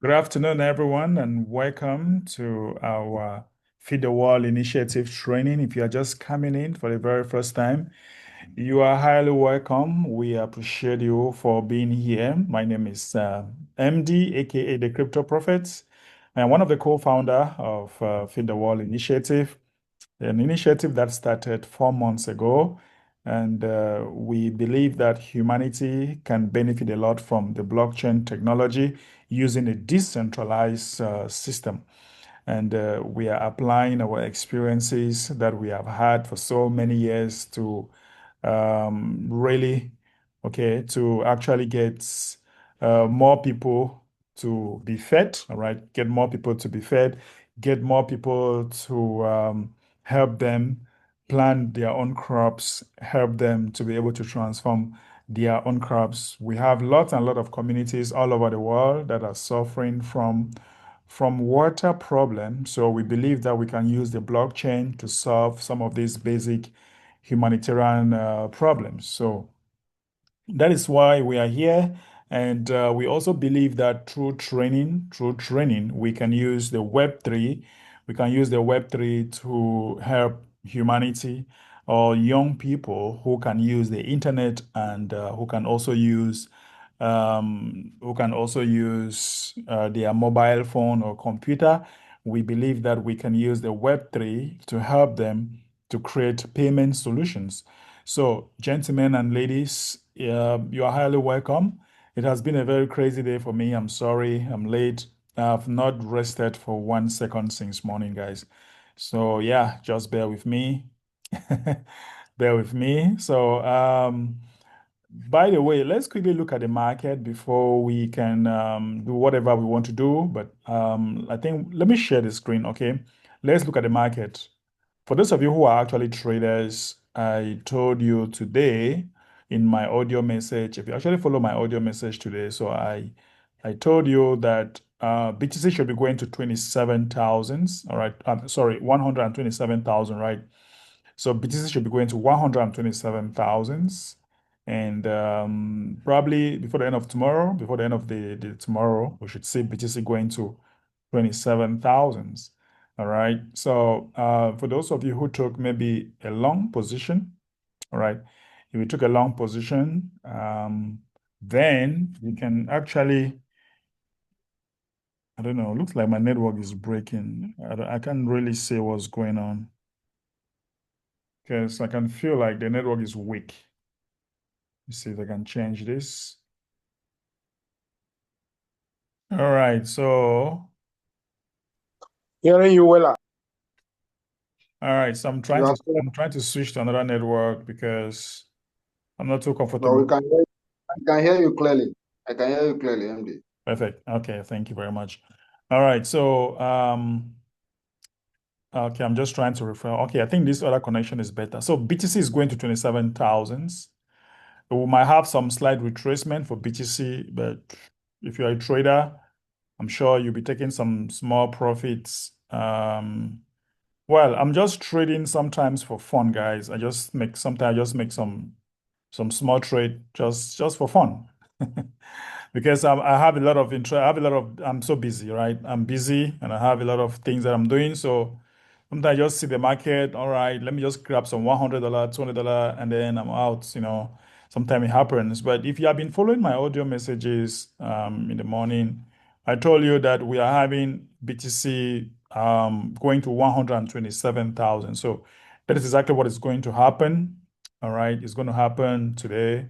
Good afternoon, everyone, and welcome to our Feed the World Initiative training. If you are just coming in for the very first time, you are highly welcome. We appreciate you for being here. My name is MD, aka the Crypto Prophets. I'm one of the co-founder of Feed the World Initiative, an initiative that started 4 months ago. And we believe that humanity can benefit a lot from the blockchain technology using a decentralized system. And we are applying our experiences that we have had for so many years to really, okay, to actually get more people to be fed, all right, get more people to be fed, get more people to help them plant their own crops, help them to be able to transform their own crops. We have lots and lot of communities all over the world that are suffering from water problems. So we believe that we can use the blockchain to solve some of these basic humanitarian problems. So that is why we are here. And we also believe that through training, we can use the Web3. We can use the Web3 to help humanity or young people who can use the internet and who can also use their mobile phone or computer. We believe that we can use the Web3 to help them to create payment solutions. So, gentlemen and ladies, you are highly welcome. It has been a very crazy day for me. I'm sorry, I'm late. I've not rested for 1 second since morning, guys. So, yeah, just bear with me. Bear with me. So, by the way, let's quickly look at the market before we can do whatever we want to do. But I think let me share the screen, okay? Let's look at the market. For those of you who are actually traders, I told you today in my audio message, if you actually follow my audio message today, so I told you that BTC should be going to 27,000, all right? Sorry, 127,000, right? So BTC should be going to 127,000. And probably before the end of tomorrow, before the end of the tomorrow, we should see BTC going to 27,000. All right. So for those of you who took maybe a long position, all right, if you took a long position, then you can actually, I don't know, looks like my network is breaking. I can't really say what's going on because I can feel like the network is weak. Let's see if I can change this. All right. So, Hearing you well. all right. So I'm You trying are to so, I'm trying to switch to another network because I'm not too no, comfortable. I can hear you clearly. I can hear you clearly, MD. Perfect. Okay, thank you very much. All right, so okay, I'm just trying to refer. Okay, I think this other connection is better. So BTC is going to 27,000. We might have some slight retracement for BTC, but if you're a trader, I'm sure you'll be taking some small profits. Well, I'm just trading sometimes for fun, guys. Sometimes I just make some small trade just for fun. Because I have a lot of interest. I'm so busy, right? I'm busy and I have a lot of things that I'm doing. So sometimes I just see the market. All right, let me just grab some $100, $200, and then I'm out. Sometimes it happens. But if you have been following my audio messages in the morning, I told you that we are having BTC going to 127,000. So that is exactly what is going to happen. All right, it's going to happen today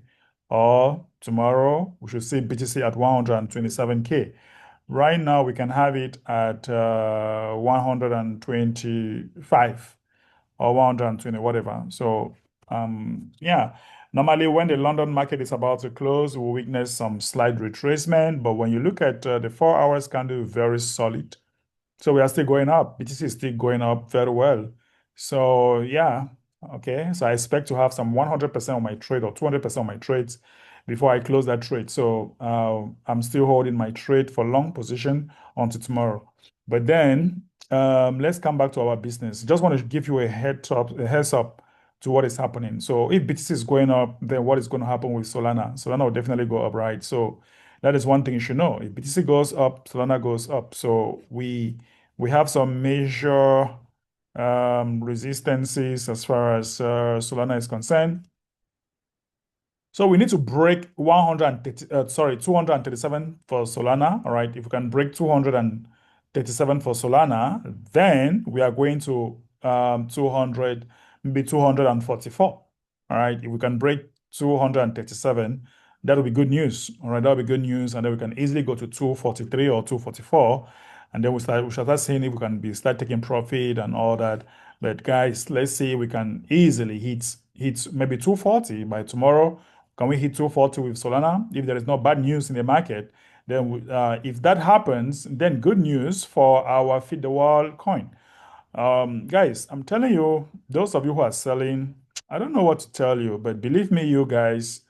or tomorrow. We should see BTC at 127K. Right now, we can have it at 125 or 120, whatever. So, yeah, normally when the London market is about to close, we'll witness some slight retracement. But when you look at the 4 hours candle, very solid. So we are still going up. BTC is still going up very well. So yeah, okay. So I expect to have some 100% of my trade or 200% of my trades before I close that trade. So I'm still holding my trade for long position until tomorrow. But then let's come back to our business. Just want to give you a heads up to what is happening. So if BTC is going up, then what is going to happen with Solana? Solana will definitely go up, right? So That is one thing you should know. If BTC goes up, Solana goes up. So we have some major resistances as far as Solana is concerned. So we need to break 130, 237 for Solana. All right. If we can break 237 for Solana, then we are going to 200, maybe 244. All right. If we can break 237, that'll be good news. All right. That'll be good news. And then we can easily go to 243 or 244. And then we shall start seeing if we can start taking profit and all that. But guys, let's see we can easily hit maybe 240 by tomorrow. Can we hit 240 with Solana? If there is no bad news in the market, then if that happens, then good news for our feed the wall coin. Guys, I'm telling you, those of you who are selling, I don't know what to tell you, but believe me, you guys,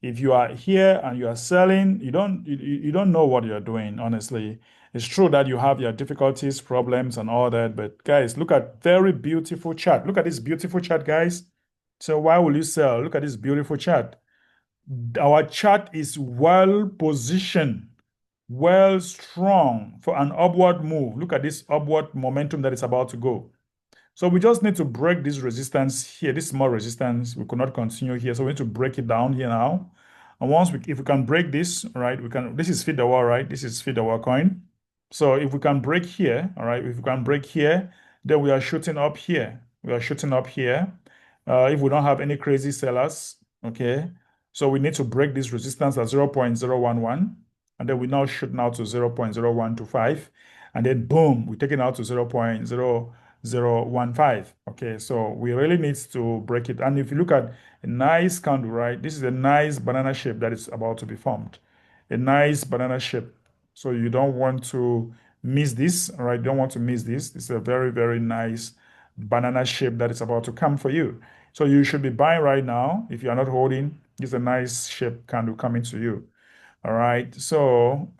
if you are here and you are selling, you don't know what you're doing, honestly. It's true that you have your difficulties, problems, and all that, but guys, look at very beautiful chart. Look at this beautiful chart, guys. So why will you sell? Look at this beautiful chart. Our chart is well positioned, well strong for an upward move. Look at this upward momentum that is about to go. So we just need to break this resistance here, this small resistance. We could not continue here. So we need to break it down here now. And if we can break this, all right, this is feed the wall, right? This is feed the wall coin. So if we can break here, all right, if we can break here, then we are shooting up here. We are shooting up here. If we don't have any crazy sellers, okay. So we need to break this resistance at 0.011. And then we now shoot now to 0.0125. And then boom, we take it out to 0.0015. Okay, so we really need to break it. And if you look at a nice candle, right? This is a nice banana shape that is about to be formed. A nice banana shape. So you don't want to miss this, all right? You don't want to miss this. It's a very, very nice banana shape that is about to come for you. So you should be buying right now. If you are not holding, it's a nice shape candle coming to you. All right. So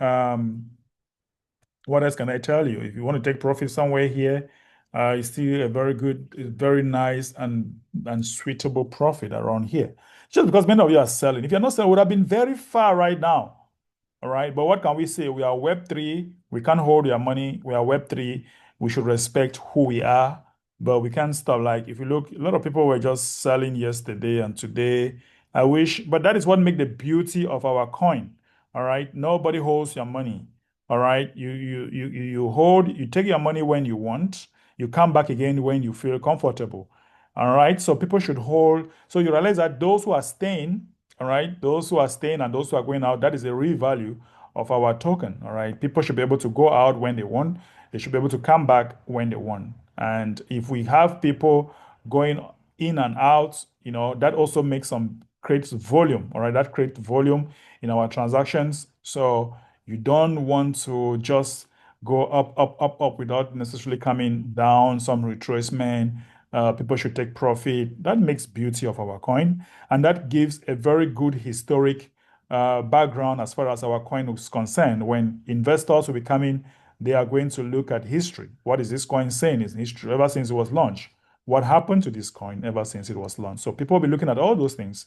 what else can I tell you? If you want to take profit somewhere here, it's still a very good, very nice and suitable profit around here. Just because many of you are selling. If you're not selling, would have been very far right now. All right. But what can we say? We are Web3. We can't hold your money. We are Web3. We should respect who we are, but we can't stop. Like, if you look, a lot of people were just selling yesterday and today. I wish, but that is what makes the beauty of our coin. All right. Nobody holds your money. All right. You hold, you take your money when you want. You come back again when you feel comfortable. All right. So people should hold. So you realize that those who are staying, all right, those who are staying and those who are going out, that is the real value of our token. All right. People should be able to go out when they want. They should be able to come back when they want. And if we have people going in and out, that also makes creates volume. All right. That creates volume in our transactions. So you don't want to just go up, up, up, up without necessarily coming down, some retracement. People should take profit. That makes beauty of our coin. And that gives a very good historic background as far as our coin is concerned. When investors will be coming, they are going to look at history. What is this coin saying in history ever since it was launched? What happened to this coin ever since it was launched? So people will be looking at all those things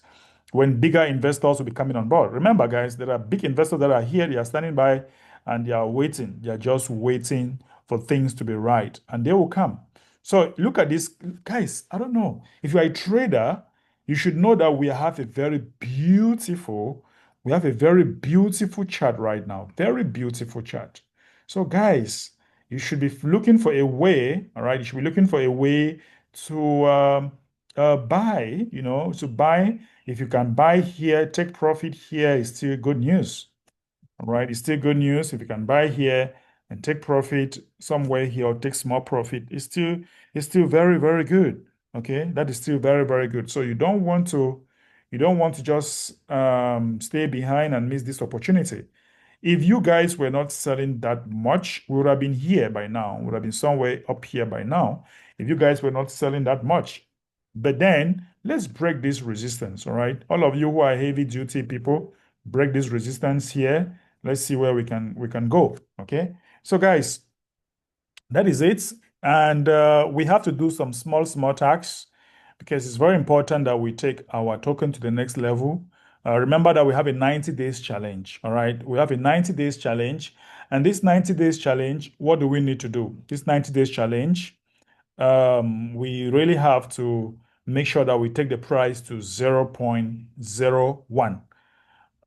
when bigger investors will be coming on board. Remember, guys, there are big investors that are here, they are standing by and they are waiting. They are just waiting for things to be right, and they will come. So look at this, guys. I don't know. If you are a trader, you should know that we have a very beautiful chart right now. Very beautiful chart. So, guys, you should be looking for a way, all right? You should be looking for a way to buy, to buy. If you can buy here, take profit here is still good news. All right, it's still good news. If you can buy here and take profit somewhere here or take small profit, it's still very, very good. Okay, that is still very, very good. So you don't want to just stay behind and miss this opportunity. If you guys were not selling that much, we would have been here by now. We would have been somewhere up here by now. If you guys were not selling that much. But then let's break this resistance, all right? All of you who are heavy duty people, break this resistance here. Let's see where we can go. Okay. So guys, that is it. And we have to do some small tasks because it's very important that we take our token to the next level. Remember that we have a 90 days challenge. All right. We have a 90 days challenge. And this 90 days challenge, what do we need to do? This 90 days challenge, we really have to make sure that we take the price to 0.01.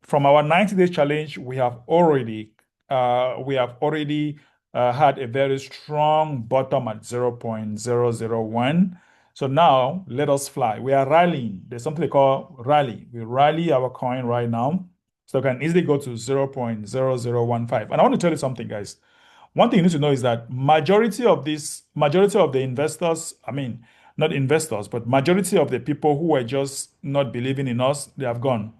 From our 90 days challenge, we have already had a very strong bottom at 0.001. So now let us fly. We are rallying. There's something they call rally. We rally our coin right now. So it can easily go to 0.0015. And I want to tell you something, guys. One thing you need to know is that majority of the investors, I mean, not investors, but majority of the people who were just not believing in us, they have gone.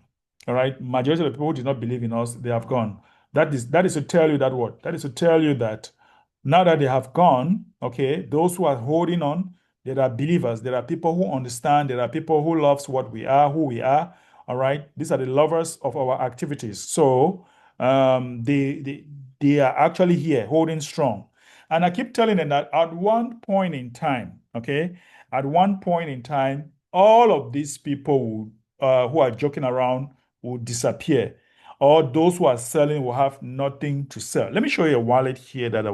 All right. Majority of the people who did not believe in us, they have gone. That is to tell you that what? That is to tell you that now that they have gone, okay, those who are holding on, there are believers, there are people who understand, there are people who loves what we are, who we are. All right. These are the lovers of our activities. So they are actually here holding strong. And I keep telling them that at one point in time, okay, at one point in time, all of these people who are joking around will disappear. Or those who are selling will have nothing to sell. Let me show you a wallet here that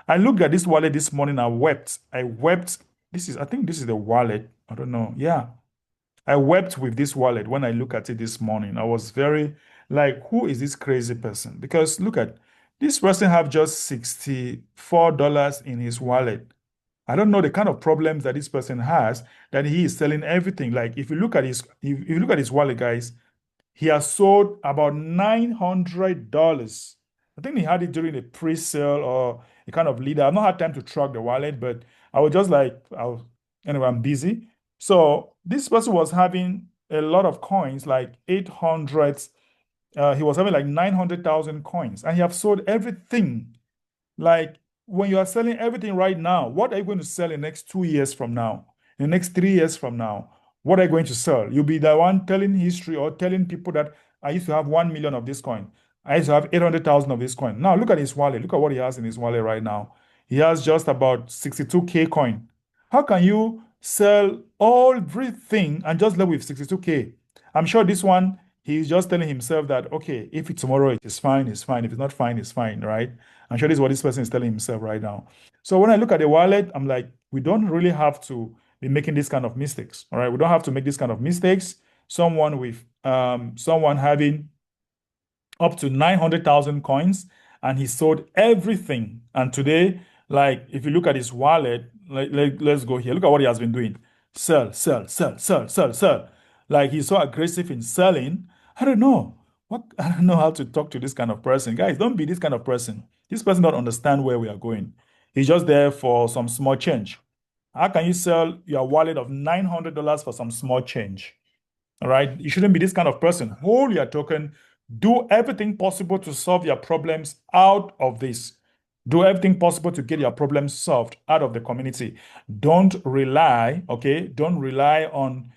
I looked at this wallet this morning. I wept. I wept. I think this is the wallet. I don't know. Yeah. I wept with this wallet when I look at it this morning. I was very like, who is this crazy person? Because look at this person have just $64 in his wallet. I don't know the kind of problems that this person has that he is selling everything. Like if you look at his wallet, guys, he has sold about $900. I think he had it during a pre-sale or a kind of leader. I've not had time to track the wallet, but I was just like, anyway, I'm busy. So this person was having a lot of coins, like 800. He was having like 900,000 coins, and he have sold everything. Like when you are selling everything right now, what are you going to sell in the next 2 years from now? In the next 3 years from now? What are you going to sell? You'll be the one telling history or telling people that I used to have 1 million of this coin. I used to have 800,000 of this coin. Now look at his wallet. Look at what he has in his wallet right now. He has just about 62K coin. How can you sell everything and just live with 62K? I'm sure this one, he's just telling himself that, okay, if it's tomorrow, it is fine, it's fine. If it's not fine, it's fine, right? I'm sure this is what this person is telling himself right now. So when I look at the wallet, I'm like, we don't really have to be making this kind of mistakes. All right. We don't have to make this kind of mistakes. Someone having up to 900,000 coins and he sold everything. And today, like if you look at his wallet, let's go here. Look at what he has been doing. Sell, sell, sell, sell, sell, sell. Like he's so aggressive in selling. I don't know. I don't know how to talk to this kind of person. Guys, don't be this kind of person. This person don't understand where we are going. He's just there for some small change. How can you sell your wallet of $900 for some small change? All right. You shouldn't be this kind of person. Hold your token. Do everything possible to solve your problems out of this. Do everything possible to get your problems solved out of the community. Don't rely, okay? Don't rely on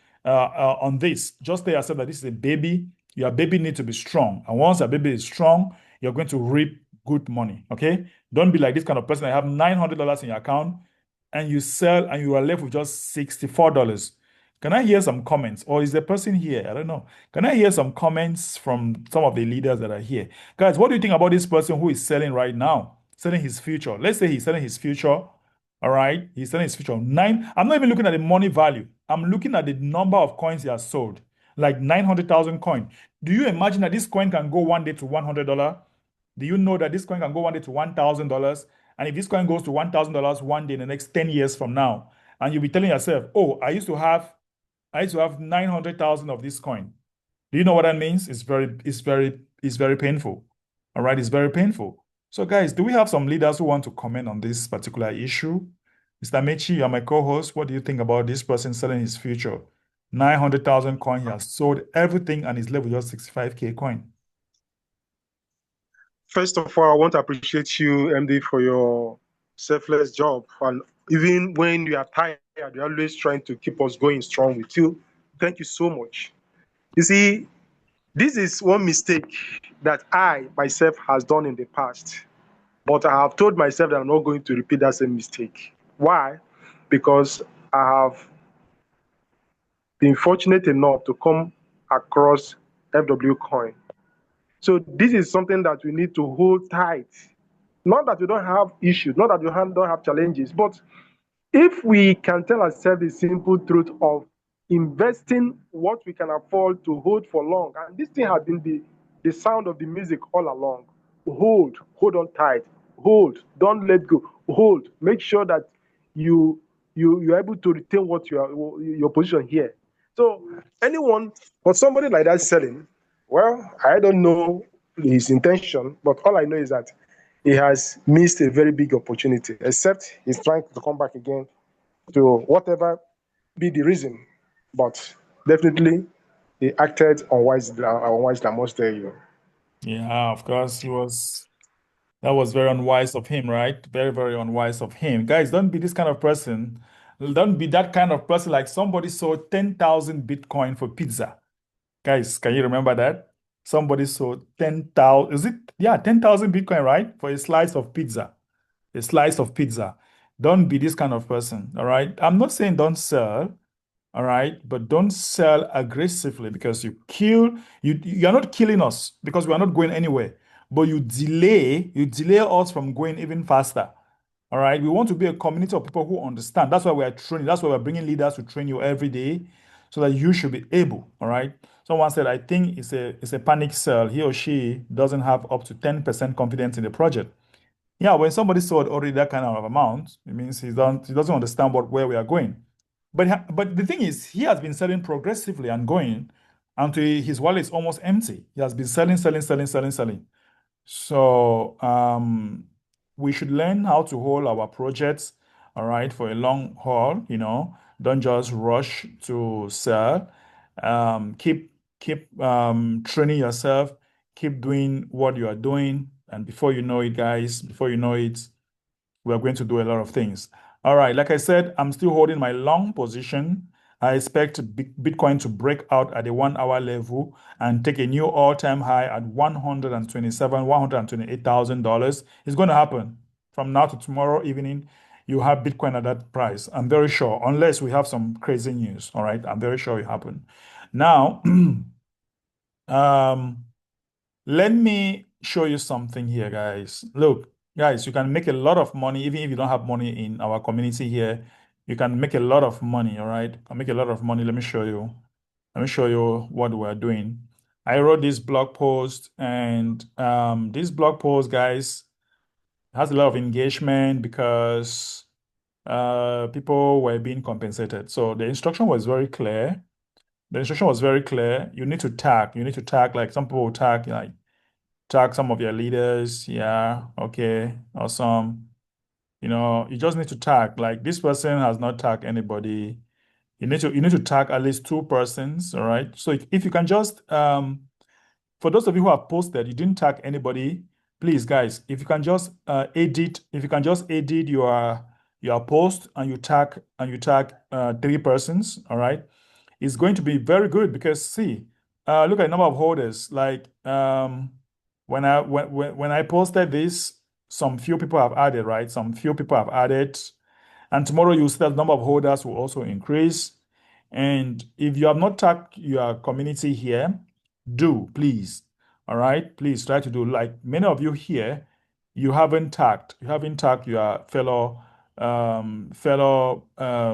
this. Just tell yourself that this is a baby. Your baby needs to be strong. And once your baby is strong, you're going to reap good money. Okay? Don't be like this kind of person. I have $900 in your account and you sell and you are left with just $64. Can I hear some comments? Or is the person here? I don't know. Can I hear some comments from some of the leaders that are here? Guys, what do you think about this person who is selling right now? Selling his future. Let's say he's selling his future. All right. He's selling his future. I'm not even looking at the money value. I'm looking at the number of coins he has sold. Like 900,000 coin. Do you imagine that this coin can go one day to $100? Do you know that this coin can go one day to $1,000? And if this coin goes to $1,000 one day in the next 10 years from now, and you'll be telling yourself, oh, I used to have 900,000 of this coin. Do you know what that means? It's very painful. All right, it's very painful. So, guys, do we have some leaders who want to comment on this particular issue? Mr. Mechi, you're my co-host. What do you think about this person selling his future? 900,000 coin, he has sold everything and he's left with just 65K coin. First of all, I want to appreciate you, MD, for your selfless job. And even when you are tired, you're always trying to keep us going strong with you. Thank you so much. You see, this is one mistake that I myself has done in the past. But I have told myself that I'm not going to repeat that same mistake. Why? Because I have been fortunate enough to come across FW coin. So this is something that we need to hold tight. Not that we don't have issues, not that we don't have challenges, but if we can tell ourselves the simple truth of investing what we can afford to hold for long, and this thing has been the sound of the music all along. Hold on tight, hold, don't let go, hold. Make sure that you're able to retain what your position here. So anyone for somebody like that selling, well, I don't know his intention, but all I know is that he has missed a very big opportunity, except he's trying to come back again to whatever be the reason. But definitely, he acted unwisely, I must tell you. Yeah, of course, that was very unwise of him, right? Very, very unwise of him. Guys, don't be this kind of person. Don't be that kind of person like somebody sold 10,000 Bitcoin for pizza. Guys, can you remember that? Somebody sold 10,000, is it? Yeah, 10,000 Bitcoin, right? For a slice of pizza. A slice of pizza. Don't be this kind of person, all right? I'm not saying don't sell, all right, but don't sell aggressively because you're not killing us because we are not going anywhere, but you delay us from going even faster. All right, we want to be a community of people who understand. That's why we are training. That's why we're bringing leaders to train you every day so that you should be able. All right. Someone said, I think it's a panic sell. He or she doesn't have up to 10% confidence in the project. Yeah, when somebody sold already that kind of amount, it means he doesn't understand where we are going. But the thing is, he has been selling progressively and going until his wallet is almost empty. He has been selling, selling, selling, selling, selling. So we should learn how to hold our projects, all right, for a long haul. Don't just rush to sell. Keep training yourself. Keep doing what you are doing, and before you know it, guys, before you know it, we are going to do a lot of things. All right, like I said, I'm still holding my long position. I expect Bitcoin to break out at the 1 hour level and take a new all-time high at $128,000. It's going to happen from now to tomorrow evening. You have Bitcoin at that price. I'm very sure, unless we have some crazy news. All right, I'm very sure it happen. Now, um, let me show you something here, guys. Look, guys, you can make a lot of money even if you don't have money in our community here. You can make a lot of money, all right? You can make a lot of money. Let me show you. Let me show you what we're doing. I wrote this blog post, and this blog post, guys, has a lot of engagement because people were being compensated. So the instruction was very clear. The instruction was very clear. You need to tag. You need to tag, like some people will tag, like tag some of your leaders. Yeah, okay, awesome. You just need to tag. Like this person has not tagged anybody. You need to tag at least two persons, all right? So if you can just for those of you who have posted, you didn't tag anybody, please guys, if you can just edit your post and you tag three persons, all right? It's going to be very good because see, look at the number of holders. Like when I posted this, some few people have added, right? Some few people have added, and tomorrow you see that the number of holders will also increase. And if you have not tagged your community here, do please. All right, please try to do like many of you here. You haven't tagged. You haven't tagged your fellow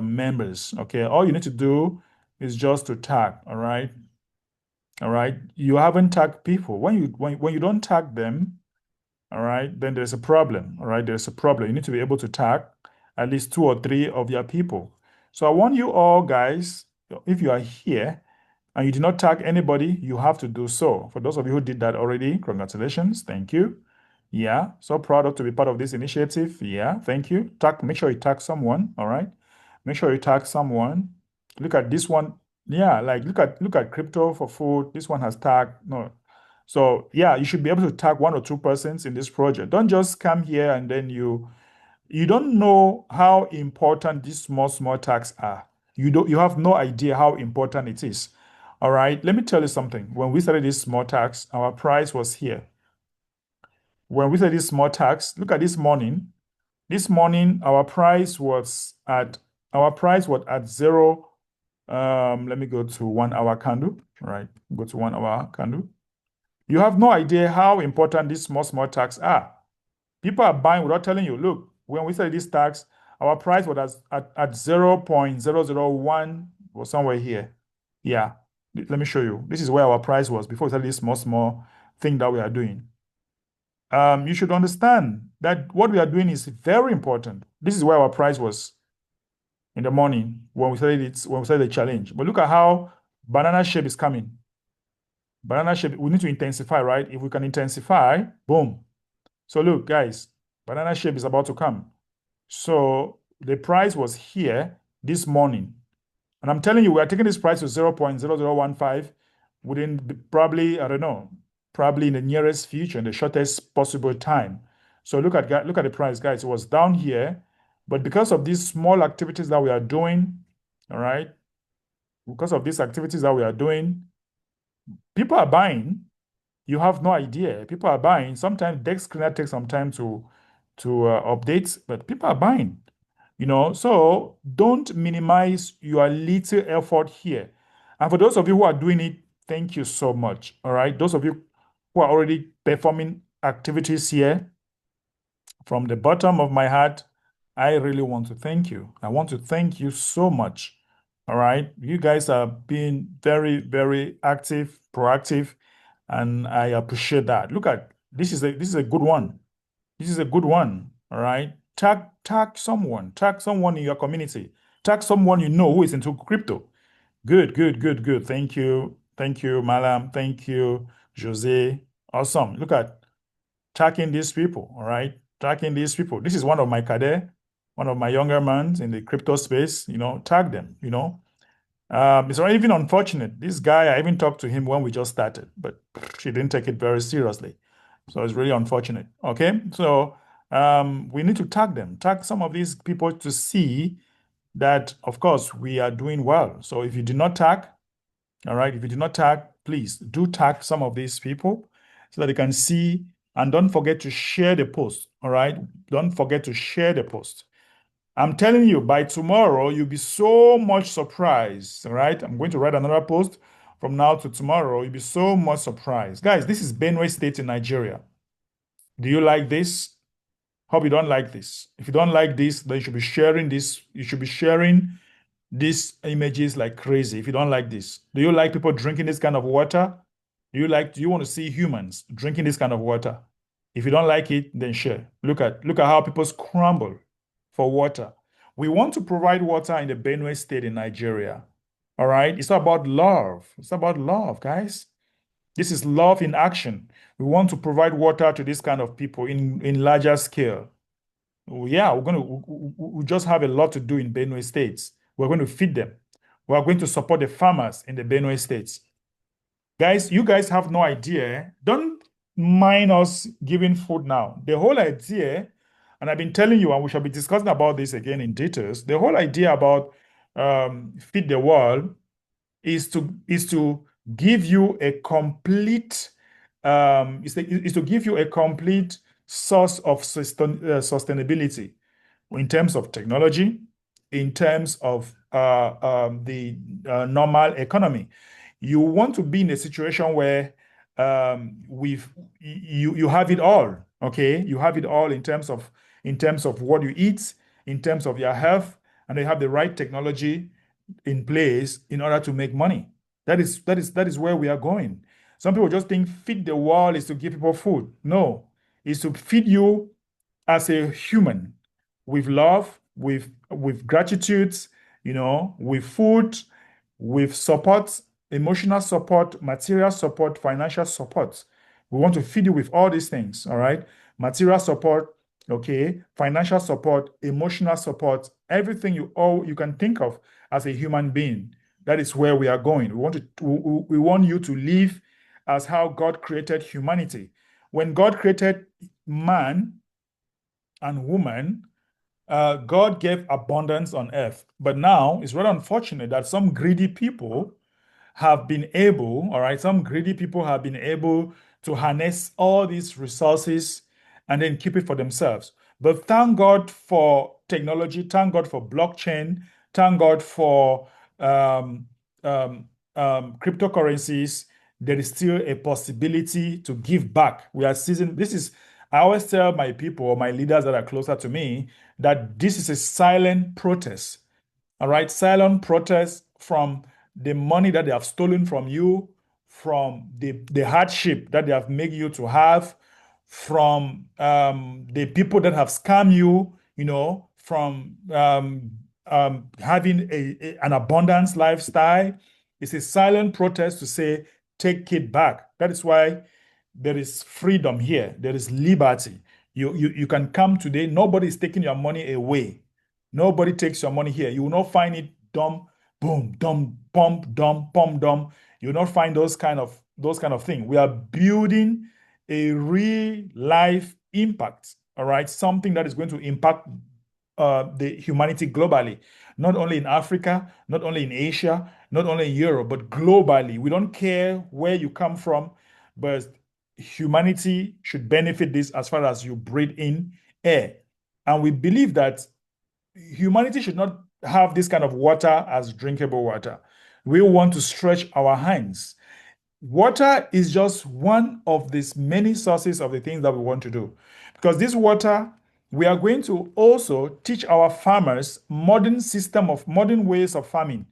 members. Okay, all you need to do is just to tag. All right, all right. You haven't tagged people. When you don't tag them, all right, then there's a problem. All right, there's a problem. You need to be able to tag at least two or three of your people. So I want you all guys, if you are here and you did not tag anybody, you have to do so. For those of you who did that already, congratulations. Thank you. Yeah, so proud of to be part of this initiative. Yeah, thank you. Make sure you tag someone. All right. Make sure you tag someone. Look at this one. Yeah, like look at crypto for food. This one has tagged. No. So yeah, you should be able to tag one or two persons in this project. Don't just come here and then you don't know how important these small tags are. You have no idea how important it is. All right, let me tell you something. When we started these small tags, our price was here. When we started these small tags, look at this morning. This morning, our price was at 0. Let me go to 1 hour candle. All right, go to 1 hour candle. You have no idea how important these small tags are. People are buying without telling you. Look, when we sell these tags, our price was at 0.001 or somewhere here. Yeah, let me show you. This is where our price was before we started this small thing that we are doing. You should understand that what we are doing is very important. This is where our price was in the morning when we started the challenge. But look at how banana shape is coming. Banana shape, we need to intensify, right? If we can intensify, boom. So look, guys, banana shape is about to come. So the price was here this morning. And I'm telling you, we are taking this price to 0.0015 within probably, I don't know, probably in the nearest future, in the shortest possible time. So look at the price, guys. It was down here, but because of these small activities that we are doing, all right, because of these activities that we are doing, people are buying. You have no idea. People are buying. Sometimes Dex Screener takes some time to update, but people are buying. So don't minimize your little effort here. And for those of you who are doing it, thank you so much. All right. Those of you who are already performing activities here, from the bottom of my heart, I really want to thank you. I want to thank you so much. All right. You guys are being very, very active, proactive, and I appreciate that. Look at this is a good one. This is a good one. All right. Tag someone in your community. Tag someone you know who is into crypto. Good, good, good, good. Thank you. Thank you, Malam. Thank you, Jose. Awesome. Look at tagging these people. All right. Tagging these people. This is one of my cadets, one of my younger men in the crypto space. Tag them. It's not even unfortunate. This guy, I even talked to him when we just started, but he didn't take it very seriously. So it's really unfortunate. Okay. So we need to tag some of these people to see that, of course, we are doing well. So if you did not tag, all right, if you did not tag, please do tag some of these people so that they can see. And don't forget to share the post. All right. Don't forget to share the post. I'm telling you, by tomorrow, you'll be so much surprised. All right. I'm going to write another post from now to tomorrow. You'll be so much surprised. Guys, this is Benue State in Nigeria. Do you like this? Hope you don't like this. If you don't like this, then you should be sharing this. You should be sharing these images like crazy. If you don't like this, do you like people drinking this kind of water? Do you want to see humans drinking this kind of water? If you don't like it, then share. Look at how people scramble for water. We want to provide water in the Benue State in Nigeria. All right. It's about love. It's about love, guys. This is love in action. We want to provide water to this kind of people in larger scale. Yeah, we just have a lot to do in Benue States. We're going to feed them. We're going to support the farmers in the Benue States. Guys, you guys have no idea. Don't mind us giving food now. The whole idea, and I've been telling you, and we shall be discussing about this again in details, the whole idea about feed the world is to give you a complete is to give you a complete source of sustainability in terms of technology, in terms of the normal economy. You want to be in a situation where you have it all. Okay, you have it all in terms of what you eat, in terms of your health, and you have the right technology in place in order to make money. That is where we are going. Some people just think feed the world is to give people food. No, it's to feed you as a human with love, with gratitude, with food, with support, emotional support, material support, financial support. We want to feed you with all these things, all right? Material support, okay, financial support, emotional support, everything you can think of as a human being. That is where we are going. We want you to live as how God created humanity. When God created man and woman, God gave abundance on earth. But now it's rather unfortunate that some greedy people have been able, all right, some greedy people have been able to harness all these resources and then keep it for themselves. But thank God for technology, thank God for blockchain, thank God for um, cryptocurrencies, there is still a possibility to give back. We are seizing, this is, I always tell my people or my leaders that are closer to me that this is a silent protest. All right, silent protest from the money that they have stolen from you, from the hardship that they have made you to have, from the people that have scammed you, from having an abundance lifestyle. It's a silent protest to say, take it back. That is why there is freedom here. There is liberty. You can come today. Nobody is taking your money away. Nobody takes your money here. You will not find it dumb, boom, dumb, pump, dumb, pump, dumb. You will not find those kind of things. We are building a real life impact. All right, something that is going to impact the humanity globally, not only in Africa, not only in Asia, not only in Europe, but globally. We don't care where you come from, but humanity should benefit this as far as you breathe in air. And we believe that humanity should not have this kind of water as drinkable water. We want to stretch our hands. Water is just one of these many sources of the things that we want to do. Because this water, we are going to also teach our farmers modern ways of farming.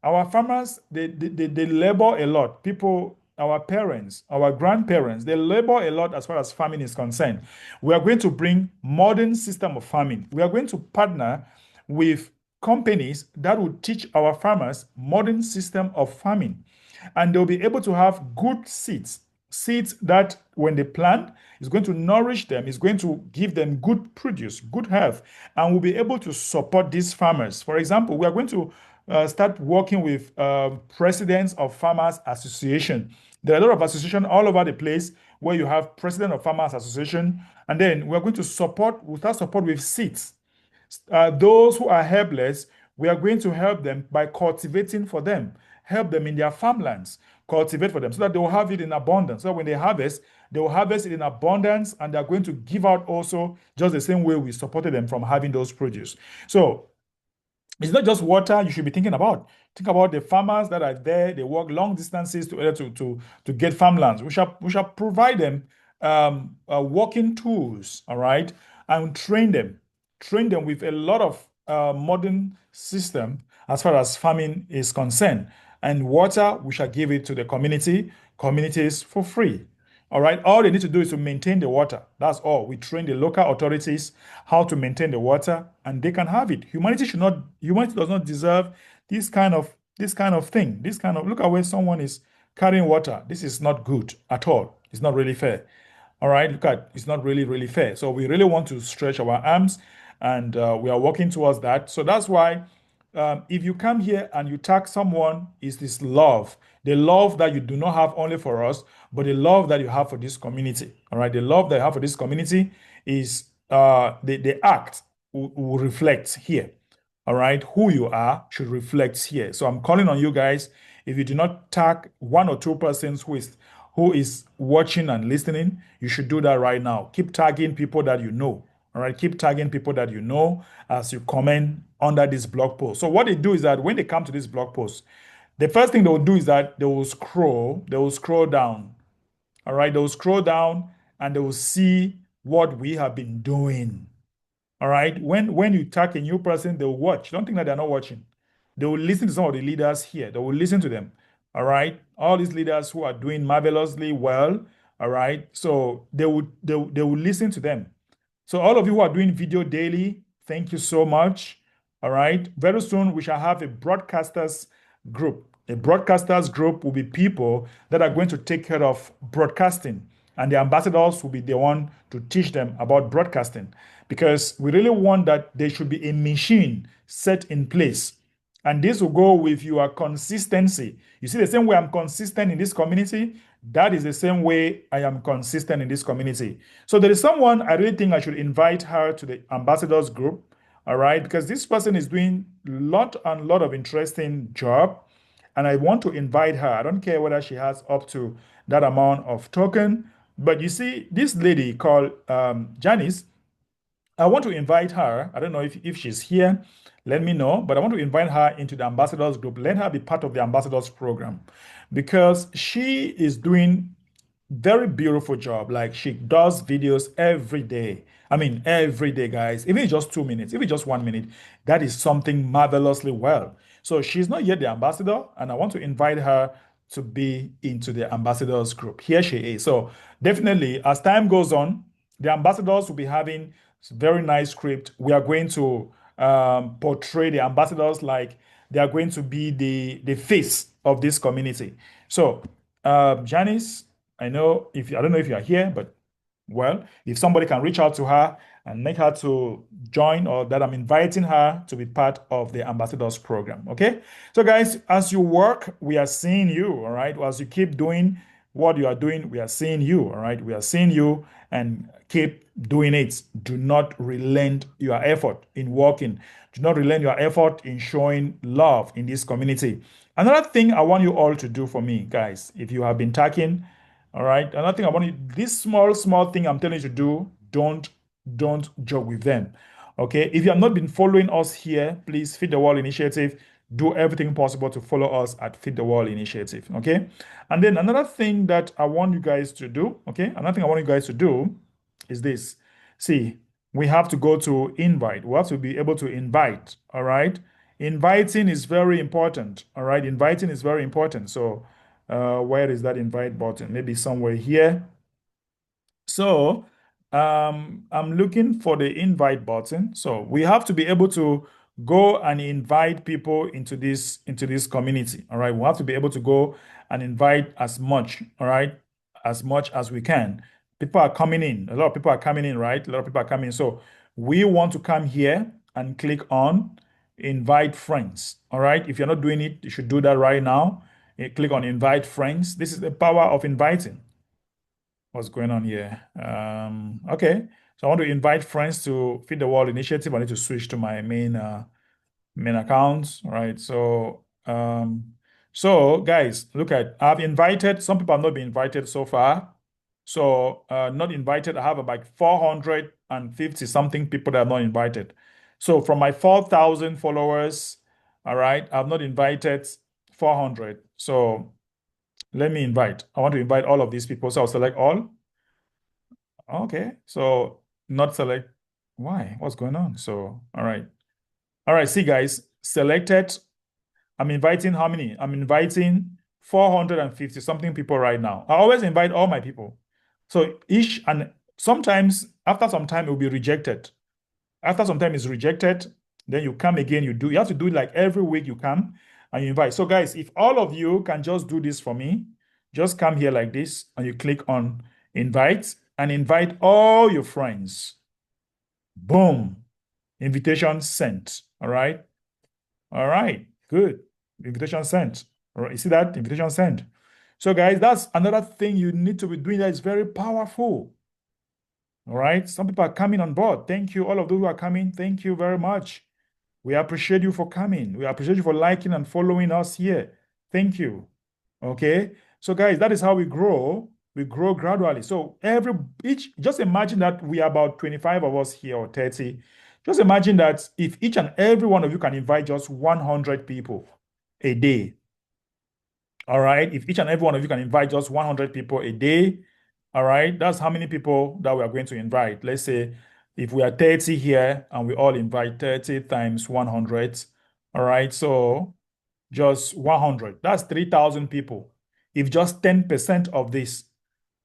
Our farmers, they labor a lot. People, our parents, our grandparents, they labor a lot as far as farming is concerned. We are going to bring modern system of farming. We are going to partner with companies that will teach our farmers modern system of farming, and they'll be able to have good seeds that when they plant is going to nourish them, is going to give them good produce, good health, and we'll be able to support these farmers. For example, we are going to start working with presidents of farmers association. There are a lot of associations all over the place where you have president of farmers association, and then we're going to we'll start support with seeds. Those who are helpless, we are going to help them by cultivating for them, help them in their farmlands, cultivate for them so that they will have it in abundance. So when they will harvest it in abundance, and they're going to give out also just the same way we supported them from having those produce. So it's not just water you should be thinking about. Think about the farmers that are there. They walk long distances to get farmlands. We shall provide them working tools, all right, and train them with a lot of modern system as far as farming is concerned. And water, we shall give it to the communities for free. All right. All they need to do is to maintain the water. That's all. We train the local authorities how to maintain the water, and they can have it. Humanity does not deserve this kind of thing. This kind of look at where someone is carrying water. This is not good at all. It's not really fair. All right, look at it's not really, really fair. So we really want to stretch our arms, and we are working towards that. So that's why if you come here and you tag someone, is this love, the love that you do not have only for us, but the love that you have for this community. All right, the love that you have for this community is the act will reflect here. All right, who you are should reflect here. So I'm calling on you guys. If you do not tag one or two persons who is watching and listening, you should do that right now. Keep tagging people that you know. All right, keep tagging people that you know as you comment under this blog post. So what they do is that when they come to this blog post, the first thing they will do is that they will scroll down. All right, they will scroll down and they will see what we have been doing. All right. When you tag a new person, they'll watch. Don't think that they're not watching. They will listen to some of the leaders here. They will listen to them. All right. All these leaders who are doing marvelously well. All right. So they will listen to them. So all of you who are doing video daily, thank you so much. All right. Very soon we shall have a broadcasters group. A broadcasters group will be people that are going to take care of broadcasting, and the ambassadors will be the one to teach them about broadcasting, because we really want that there should be a machine set in place, and this will go with your consistency. You see, the same way I'm consistent in this community, that is the same way I am consistent in this community. So there is someone I really think I should invite her to the ambassadors group. All right, because this person is doing lot of interesting job, and I want to invite her. I don't care whether she has up to that amount of token, but you see, this lady called Janice, I want to invite her. I don't know if she's here. Let me know. But I want to invite her into the ambassadors group. Let her be part of the ambassadors program because she is doing very beautiful job. Like she does videos every day. I mean, every day, guys. Even just 2 minutes, even just 1 minute, that is something marvelously well. So she's not yet the ambassador, and I want to invite her to be into the ambassadors group. Here she is. So definitely, as time goes on, the ambassadors will be having very nice script. We are going to portray the ambassadors like they are going to be the face of this community. So, Janice, I don't know if you are here, but well, if somebody can reach out to her and make her to join, or that I'm inviting her to be part of the ambassadors program. Okay. So, guys, as you work, we are seeing you. All right. As you keep doing what you are doing, we are seeing you. All right. We are seeing you and keep doing it. Do not relent your effort in working. Do not relent your effort in showing love in this community. Another thing I want you all to do for me, guys, if you have been talking, all right. Another thing I want you, this small thing I'm telling you to do, don't joke with them. Okay. If you have not been following us here, please Feed the World Initiative. Do everything possible to follow us at Feed the World Initiative. Okay. And then another thing that I want you guys to do, okay, another thing I want you guys to do is this. See, we have to go to invite. We have to be able to invite. All right. Inviting is very important. All right. Inviting is very important. So, where is that invite button? Maybe somewhere here. So I'm looking for the invite button. So we have to be able to go and invite people into this community. All right. We have to be able to go and invite as much, all right, as much as we can. People are coming in. A lot of people are coming in, right? A lot of people are coming in. So we want to come here and click on invite friends. All right. If you're not doing it, you should do that right now. Click on invite friends. This is the power of inviting. What's going on here? Okay. So I want to invite friends to Feed the World Initiative. I need to switch to my main accounts. All right. So guys, look at I've invited some people have not been invited so far. So not invited. I have about 450 something people that are not invited. So from my 4,000 followers, all right, I've not invited 400. So let me invite. I want to invite all of these people. So I'll select all. Okay. So not select. Why? What's going on? So, all right. All right. See, guys, selected. I'm inviting how many? I'm inviting 450 something people right now. I always invite all my people. So each and sometimes after some time it will be rejected. After some time it's rejected, then you come again, you have to do it like every week you come and you invite. So guys, if all of you can just do this for me, just come here like this and you click on invite and invite all your friends. Boom. Invitation sent. All right. All right. Good. Invitation sent. All right. You see that? Invitation sent. So guys, that's another thing you need to be doing that is very powerful. All right. Some people are coming on board. Thank you. All of those who are coming. Thank you very much. We appreciate you for coming. We appreciate you for liking and following us here. Thank you. Okay. So guys, that is how we grow. We grow gradually. So just imagine that we are about 25 of us here or 30. Just imagine that if each and every one of you can invite just 100 people a day. All right. If each and every one of you can invite just 100 people a day, all right, that's how many people that we are going to invite. Let's say if we are 30 here and we all invite 30 times 100, all right, so just 100, that's 3,000 people. If just 10% of this,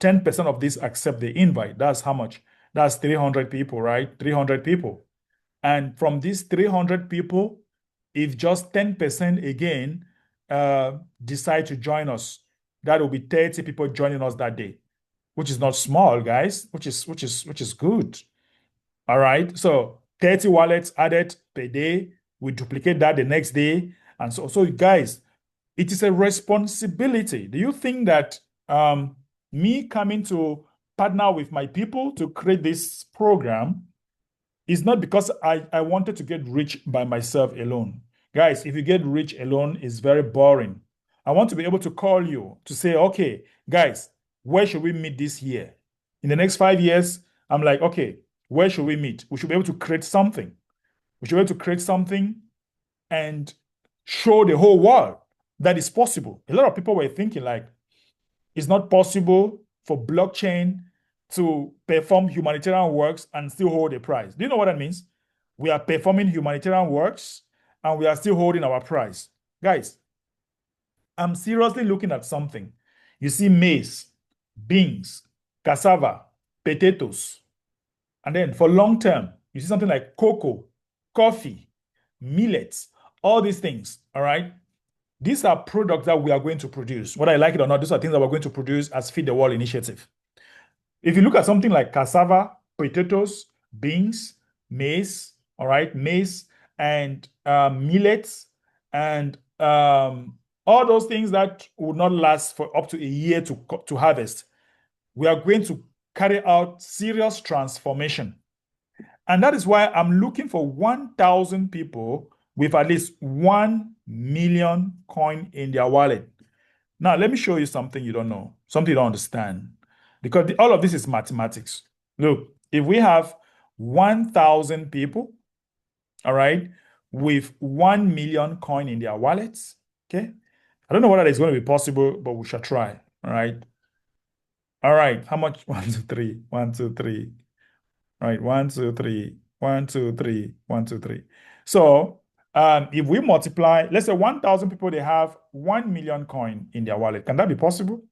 10% of this accept the invite, that's how much? That's 300 people, right? 300 people. And from these 300 people, if just 10% again decide to join us, that will be 30 people joining us that day, which is not small, guys, which is good. All right. So 30 wallets added per day. We duplicate that the next day. And so guys, it is a responsibility. Do you think that me coming to partner with my people to create this program is not because I wanted to get rich by myself alone? Guys, if you get rich alone, it's very boring. I want to be able to call you to say, okay, guys, where should we meet this year? In the next 5 years, I'm like, okay, where should we meet? We should be able to create something. We should be able to create something and show the whole world that it's possible. A lot of people were thinking like, it's not possible for blockchain to perform humanitarian works and still hold a prize. Do you know what that means? We are performing humanitarian works and we are still holding our prize. Guys, I'm seriously looking at something. You see maize, beans, cassava, potatoes. And then for long term, you see something like cocoa, coffee, millets, all these things. All right. These are products that we are going to produce. Whether I like it or not, these are things that we're going to produce as Feed the World initiative. If you look at something like cassava, potatoes, beans, maize, all right, maize and millets and all those things that would not last for up to a year to harvest, we are going to carry out serious transformation. And that is why I'm looking for 1,000 people with at least 1 million coin in their wallet. Now, let me show you something you don't know, something you don't understand, because all of this is mathematics. Look, if we have 1,000 people, all right, with 1 million coin in their wallets, okay? I don't know whether it's going to be possible, but we shall try, all right? All right, how much? 1, 2, 3, 1, 2, 3. All right, 1, 2, 3, 1, 2, 3, 1, 2, 3. So if we multiply, let's say 1,000 people, they have 1 million coin in their wallet. Can that be possible?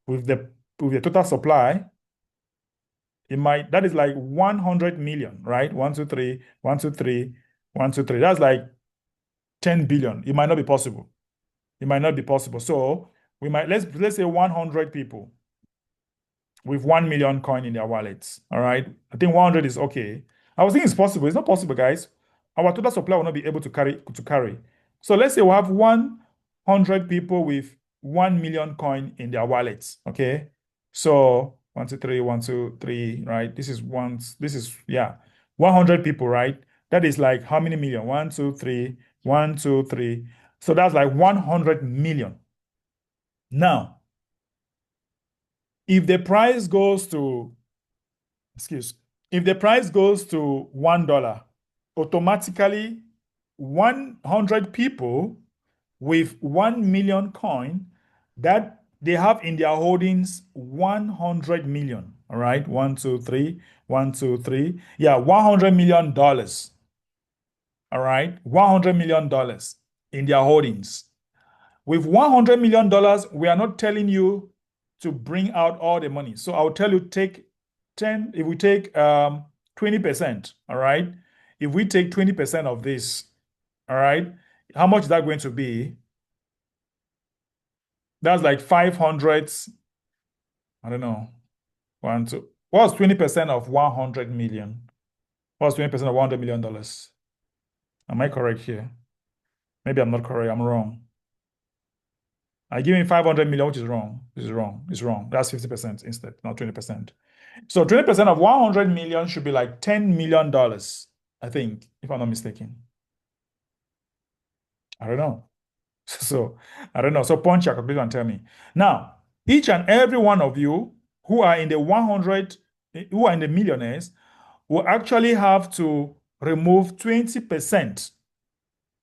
With the total supply, that is like 100 million, right? 1, 2, 3, 1, 2, 3, 1, 2, 3. That's like 10 billion. It might not be possible. It might not be possible. So we might, let's say 100 people with 1 million coin in their wallets. All right. I think 100 is okay. I was thinking it's possible. It's not possible, guys. Our total supply will not be able to carry. So let's say we have 100 people with 1 million coin in their wallets. Okay. So 1, 2, 3, 1, 2, 3, right? This is 100 people, right? That is like how many million? 1, 2, 3, 1, 2, 3. So that's like 100 million. Now, if the price goes to if the price goes to $1, automatically 100 people with 1 million coin that they have in their holdings 100 million. All right, 1, 2, 3, 1, 2, 3. Yeah, $100 million. All right, $100 million in their holdings. With $100 million, we are not telling you to bring out all the money. So I'll tell you, take 10, if we take 20%, all right? If we take 20% of this, all right, how much is that going to be? That's like 500, I don't know, 1, 2. What's 20% of 100 million? What's 20% of $100 million? Am I correct here? Maybe I'm not correct, I'm wrong. I give him 500 million, which is wrong. This is wrong. It's wrong. That's 50% instead, not 20%. So 20% of 100 million should be like $10 million, I think, if I'm not mistaken. I don't know. So I don't know. So punch your calculator and tell me. Now, each and every one of you who are in the 100, who are in the millionaires, will actually have to remove 20%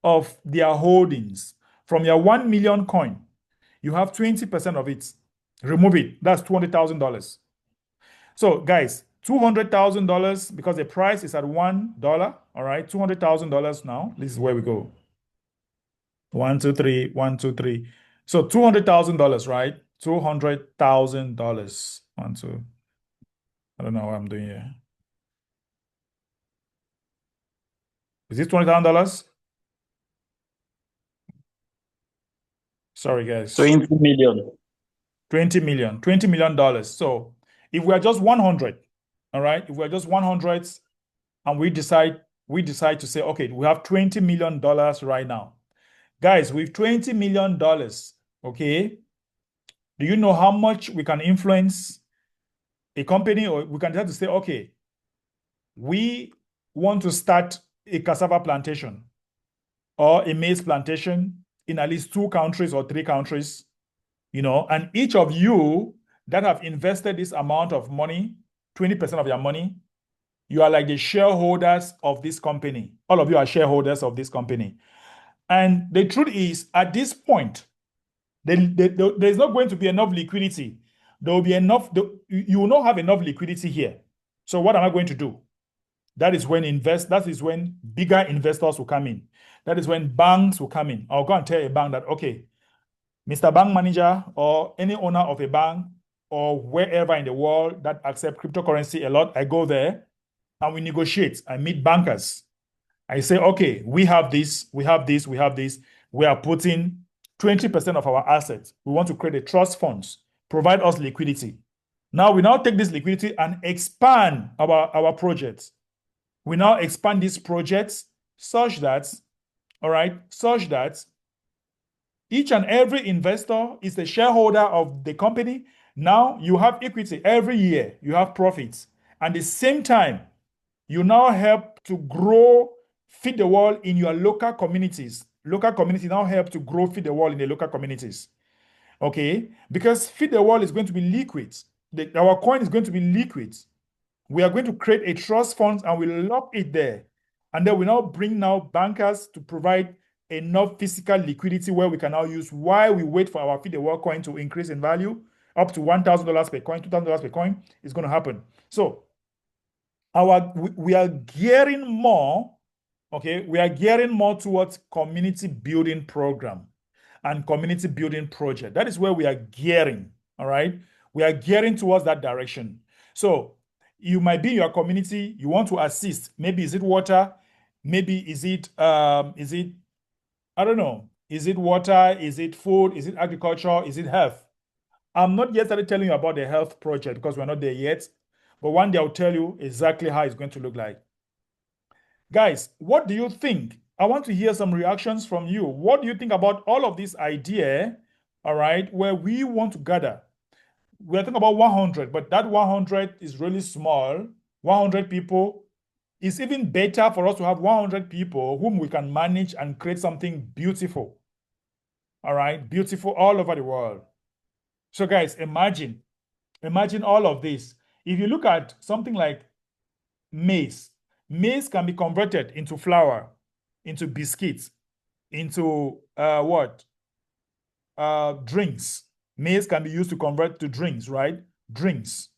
of their holdings from your 1 million coin. You have 20% of it. Remove it. That's $200,000. So, guys, $200,000 because the price is at $1. All right, $200,000 now. This is where we go. 1, 2, 3, 1, 2, 3. So $200,000, right? $200,000. 1, 2. I don't know what I'm doing here. Is it $20,000? Sorry, guys. 20 million. 20 million. $20 million. So if we are just 100, all right, if we're just 100 and we decide to say, okay, we have $20 million right now. Guys, with $20 million, okay, do you know how much we can influence a company? Or we can just say, okay, we want to start a cassava plantation or a maize plantation in at least 2 countries or 3 countries, and each of you that have invested this amount of money, 20% of your money, You are like the shareholders of this company. All of you are shareholders of this company. And the truth is, at this point, there's not going to be enough liquidity. There will be enough, you will not have enough liquidity here. So what am I going to do? That is when bigger investors will come in. That is when banks will come in. I'll go and tell a bank that, okay, Mr. Bank Manager or any owner of a bank or wherever in the world that accept cryptocurrency a lot, I go there and we negotiate. I meet bankers. I say, okay, we have this, we have this, we have this. We are putting 20% of our assets. We want to create a trust funds, provide us liquidity. Now we now take this liquidity and expand our projects. We now expand these projects such that, all right, such that each and every investor is a shareholder of the company. Now you have equity every year, you have profits. And at the same time, you now help to grow Feed the World in your local communities. Local community now help to grow Feed the World in the local communities. Okay? Because Feed the World is going to be liquid. Our coin is going to be liquid. We are going to create a trust fund and we'll lock it there. And then we now bring bankers to provide enough physical liquidity where we can now use while we wait for our Feed the World coin to increase in value up to $1,000 per coin, $2,000 per coin. It's going to happen. So we are gearing more, okay? We are gearing more towards community building program and community building project. That is where we are gearing, all right? We are gearing towards that direction. So you might be in your community, you want to assist. Maybe is it water? Maybe is it, I don't know. Is it water? Is it food? Is it agriculture? Is it health? I'm not yet started telling you about the health project because we're not there yet. But one day I'll tell you exactly how it's going to look like. Guys, what do you think? I want to hear some reactions from you. What do you think about all of this idea, all right, where we want to gather? We're talking about 100, but that 100 is really small. 100 people. It's even better for us to have 100 people whom we can manage and create something beautiful. All right, beautiful all over the world. So guys, imagine all of this. If you look at something like maize can be converted into flour, into biscuits, into drinks. Maize can be used to convert to drinks, right? Drinks,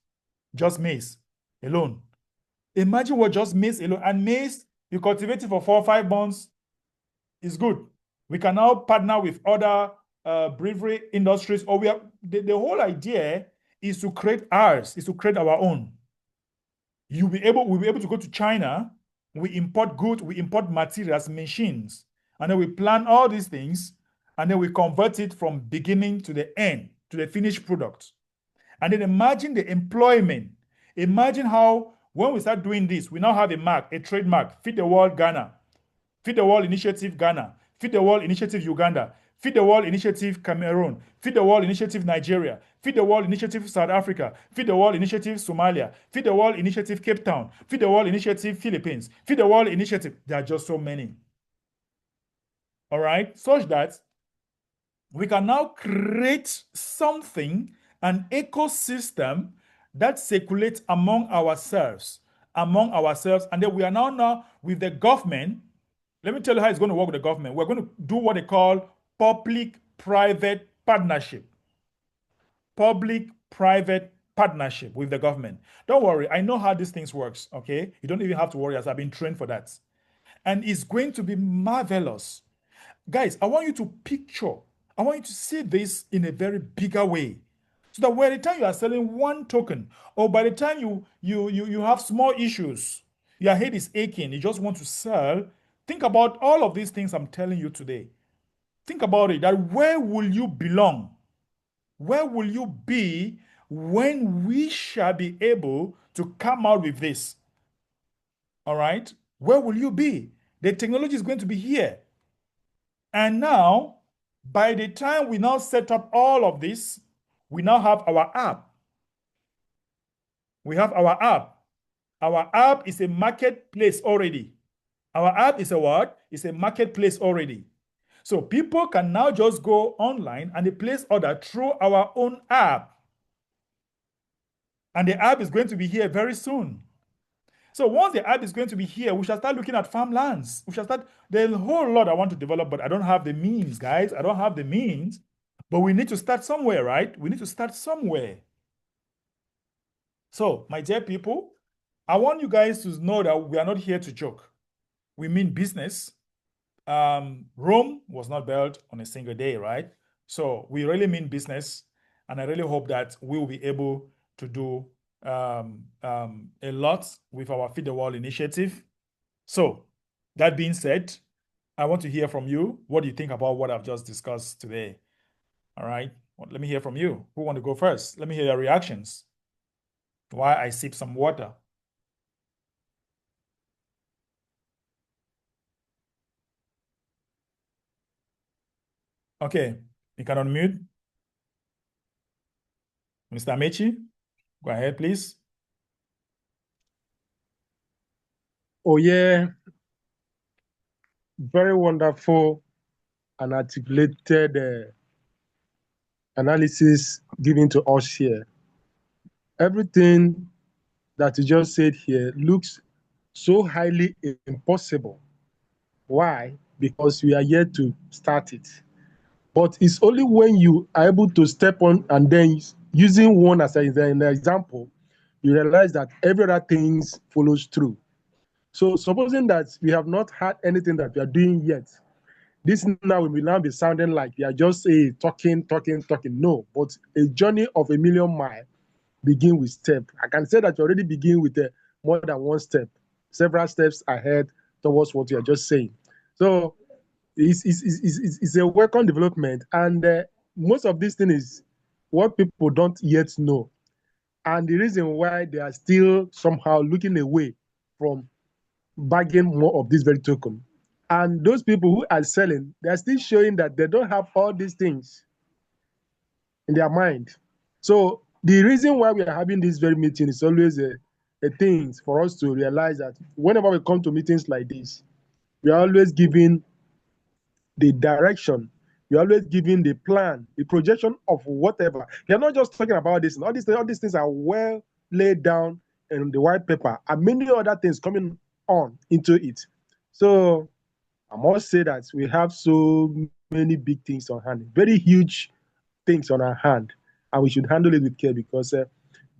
just maize alone. Imagine what just maize alone. And maize, you cultivate it for 4 or 5 months, is good. We can now partner with other brewery industries, or the whole idea is to create ours, is to create our own. We'll be able to go to China, we import goods, we import materials, machines, and then we plan all these things, and then we convert it from beginning to the end, to the finished product. And then imagine the employment. Imagine how, when we start doing this, we now have a mark, a trademark, Feed the World Ghana, Feed the World Initiative Ghana, Feed the World Initiative Uganda, Feed the World Initiative Cameroon, Feed the World Initiative Nigeria, Feed the World Initiative South Africa, Feed the World Initiative Somalia, Feed the World Initiative Cape Town, Feed the World Initiative Philippines, Feed the World Initiative. There are just so many. All right, such that we can now create something, an ecosystem that circulates among ourselves, and then we are now with the government. Let me tell you how it's going to work with the government. We're going to do what they call public-private partnership. Public-private partnership with the government. Don't worry, I know how these things works, okay? You don't even have to worry, as I've been trained for that. And it's going to be marvelous. Guys, I want you to picture, I want you to see this in a very bigger way. So that by the time you are selling one token, or by the time you have small issues, your head is aching, you just want to sell, think about all of these things I'm telling you today. Think about it, that where will you belong? Where will you be when we shall be able to come out with this? All right? Where will you be? The technology is going to be here. And now, by the time we now set up all of this, we now have our app. We have our app. Our app is a marketplace already. Our app is a what? It's a marketplace already. So people can now just go online and they place order through our own app. And the app is going to be here very soon. So once the app is going to be here, we shall start looking at farmlands. We shall start, there's a whole lot I want to develop, but I don't have the means, guys. I don't have the means, but we need to start somewhere, right? We need to start somewhere. So, my dear people, I want you guys to know that we are not here to joke. We mean business. Rome was not built on a single day, right? So we really mean business, and I really hope that we will be able to do a lot with our Feed the World initiative. So that being said, I want to hear from you. What do you think about what I've just discussed today? All right. Well, let me hear from you. Who want to go first? Let me hear your reactions. While I sip some water. Okay, you can unmute. Mr. Amechi, go ahead, please. Oh, yeah. Very wonderful and articulated analysis given to us here. Everything that you just said here looks so highly impossible. Why? Because we are yet to start it. But it's only when you are able to step on and then using one as an example, you realize that every other things follows through. So supposing that we have not had anything that we are doing yet, this now will now be sounding like we are just talking. No, but a journey of a million miles begin with step. I can say that you already begin with more than one step, several steps ahead towards what you are just saying. So it's a welcome development, and most of this thing is what people don't yet know, and the reason why they are still somehow looking away from bagging more of this very token. And those people who are selling, they are still showing that they don't have all these things in their mind. So the reason why we are having this very meeting is always a thing for us to realize that whenever we come to meetings like this, we are always giving the direction, we're always giving the plan, the projection of whatever. You're not just talking about this. All these things are well laid down in the white paper, and many other things coming on into it. So I must say that we have so many big things on hand, very huge things on our hand, and we should handle it with care because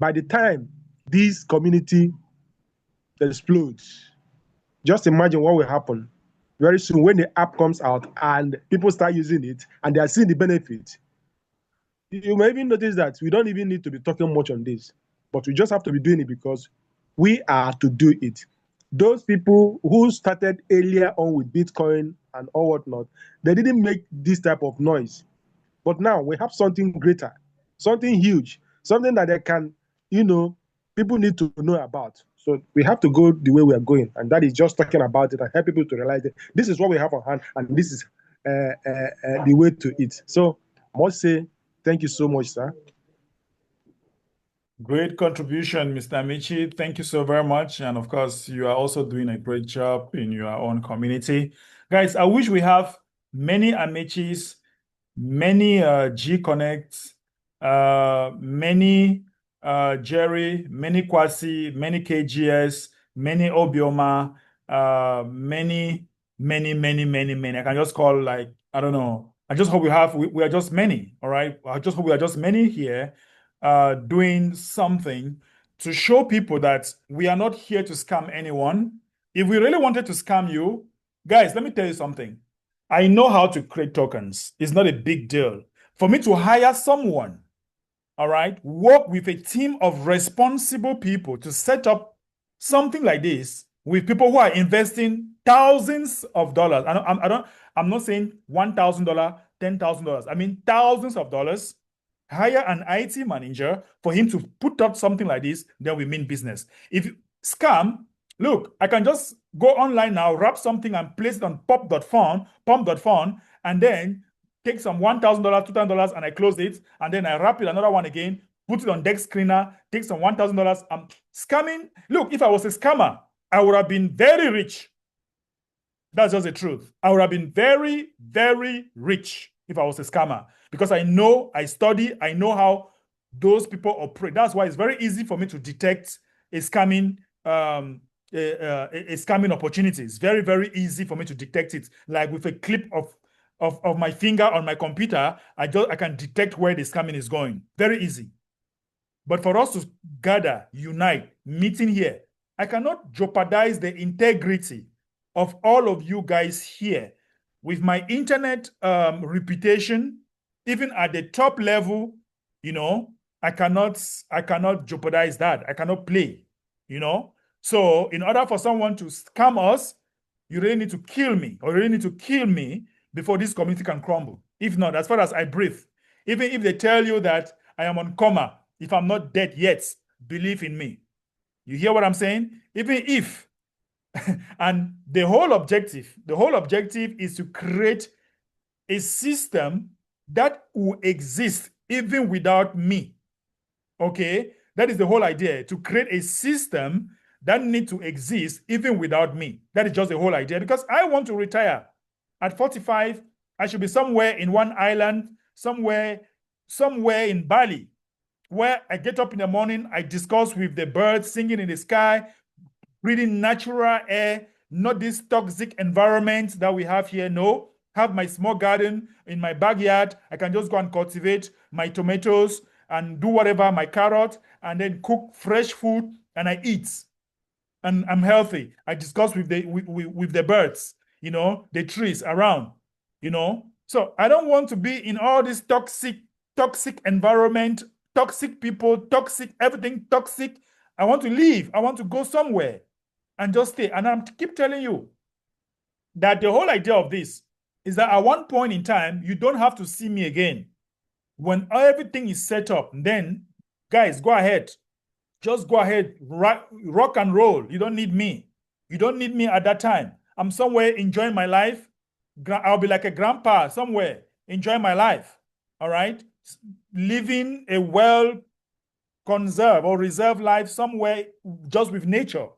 by the time this community explodes, just imagine what will happen very soon when the app comes out and people start using it and they are seeing the benefit. You may even notice that we don't even need to be talking much on this, but we just have to be doing it because we are to do it. Those people who started earlier on with Bitcoin and all whatnot, they didn't make this type of noise. But now we have something greater, something huge, something that they can, people need to know about. So we have to go the way we are going, and that is just talking about it and help people to realize that this is what we have on hand, and this is the way to it. So I must say, thank you so much, sir. Great contribution, Mr. Amici. Thank you so very much. And of course, you are also doing a great job in your own community. Guys, I wish we have many Amicis, many G Connects, many Jerry, many Kwasi, many KGS, many Obioma, many. I can just call like, I don't know. I just hope we are just many, all right? I just hope we are just many here doing something to show people that we are not here to scam anyone. If we really wanted to scam you, guys, let me tell you something. I know how to create tokens. It's not a big deal. For me to hire someone, all right, work with a team of responsible people to set up something like this with people who are investing thousands of dollars. I'm not saying $1,000, $10,000. I mean thousands of dollars. Hire an IT manager for him to put up something like this, then we mean business. If you scam, look, I can just go online now, wrap something and place it on pump.fun, and then take some $1,000, $2,000, and I close it, and then I wrap it another one again, put it on Dex Screener, take some $1,000. I'm scamming. Look, if I was a scammer, I would have been very rich. That's just the truth. I would have been very, very rich if I was a scammer because I know, I study, I know how those people operate. That's why it's very easy for me to detect a scamming a scamming opportunity. It's very, very easy for me to detect it. Like with a clip of my finger on my computer, I can detect where the scamming is going. Very easy. But for us to gather, unite, meeting here, I cannot jeopardize the integrity of all of you guys here with my internet reputation, even at the top level. You know, I cannot jeopardize that. I cannot play. You know, so in order for someone to scam us, you really need to kill me, or you really need to kill me before this community can crumble. If not, as far as I breathe, even if they tell you that I am on coma, if I'm not dead yet, believe in me. You hear what I'm saying? Even if, and the whole objective is to create a system that will exist even without me. Okay? That is the whole idea, to create a system that need to exist even without me. That is just the whole idea, because I want to retire. At 45, I should be somewhere in one island, somewhere in Bali, where I get up in the morning, I discuss with the birds singing in the sky, breathing natural air, not this toxic environment that we have here. No, have my small garden in my backyard. I can just go and cultivate my tomatoes and do whatever, my carrot, and then cook fresh food and I eat. And I'm healthy. I discuss with the birds, the trees around. So I don't want to be in all this toxic environment, toxic people, toxic everything, toxic. I want to leave. I want to go somewhere and just stay. And I keep telling you that the whole idea of this is that at one point in time, you don't have to see me again. When everything is set up, then guys, go ahead. Just go ahead, rock and roll. You don't need me. You don't need me at that time. I'm somewhere enjoying my life. I'll be like a grandpa somewhere, enjoying my life. All right? Living a well conserved or reserved life somewhere just with nature.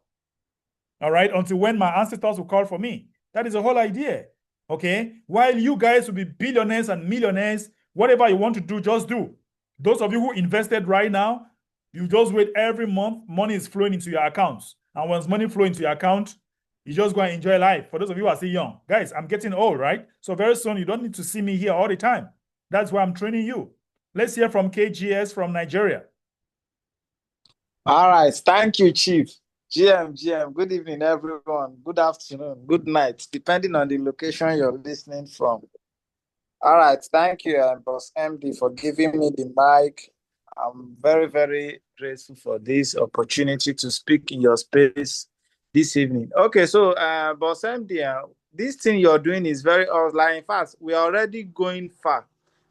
All right? Until when my ancestors will call for me. That is the whole idea. Okay? While you guys will be billionaires and millionaires, whatever you want to do, just do. Those of you who invested right now, you just wait every month, money is flowing into your accounts. And once money flows into your account, you just go and enjoy life. For those of you who are still young, guys, I'm getting old, right? So very soon, you don't need to see me here all the time. That's why I'm training you. Let's hear from KGS from Nigeria. All right. Thank you, Chief. GM. Good evening, everyone. Good afternoon. Good night, depending on the location you're listening from. All right. Thank you, Boss MD, for giving me the mic. I'm very, very grateful for this opportunity to speak in your space this evening. Okay, so Boss MD, this thing you're doing is very like, in fact, we are already going far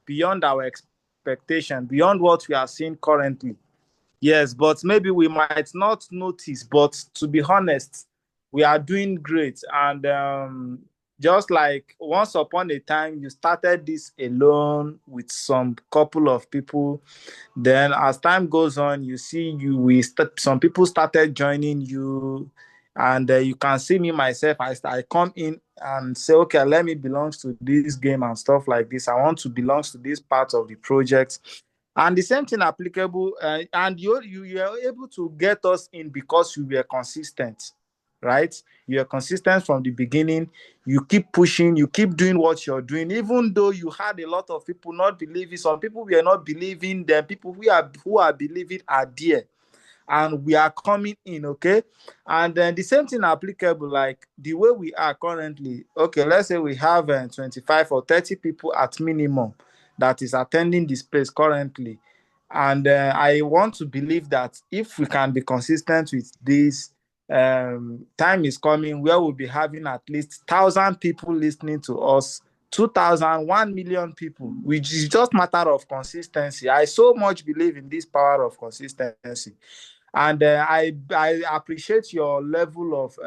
beyond our expectation, beyond what we are seeing currently. Yes, but maybe we might not notice, but to be honest, we are doing great. And just like once upon a time, you started this alone with some couple of people. Then as time goes on, you see some people started joining you, and you can see me myself. I come in and say, okay, let me belong to this game and stuff like this. I want to belong to this part of the project. And the same thing applicable, and you are able to get us in because you were consistent, right? You are consistent from the beginning. You keep pushing, you keep doing what you're doing, even though you had a lot of people not believing. Some people were not believing, then people who are believing are there. And we are coming in, okay? And then the same thing applicable, like the way we are currently. Okay, let's say we have 25 or 30 people at minimum that is attending this place currently. And I want to believe that if we can be consistent with this, time is coming where we'll be having at least 1,000 people listening to us, 2,000, 1,000,000 people, which is just matter of consistency. I so much believe in this power of consistency. And I appreciate your level of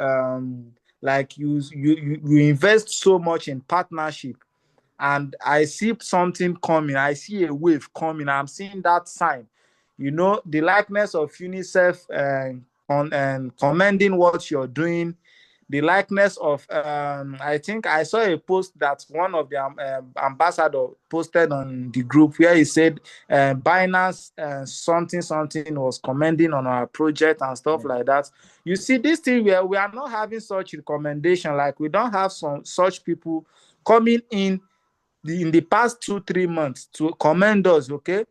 like you invest so much in partnership, and I see something coming. I see a wave coming. I'm seeing that sign. The likeness of UNICEF commending what you're doing. the likeness of I think I saw a post that one of the ambassador posted on the group where he said Binance something something was commending on our project and stuff like that. You see, this thing where we are not having such recommendation, like we don't have some such people coming in the past 2-3 months to commend us, okay?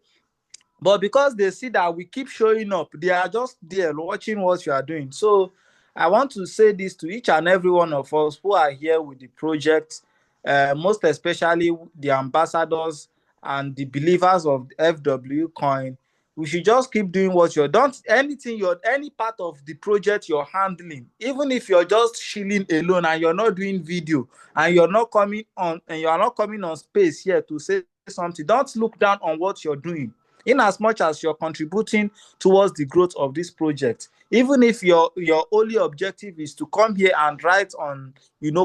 But because they see that we keep showing up, they are just there watching what you are doing. So I want to say this to each and every one of us who are here with the project, most especially the ambassadors and the believers of FW Coin. We should just keep doing what you're don't anything you're any part of the project you're handling, even if you're just chilling alone and you're not doing video and you're not coming on space here to say something. Don't look down on what you're doing in as much as you're contributing towards the growth of this project. Even if your only objective is to come here and write on,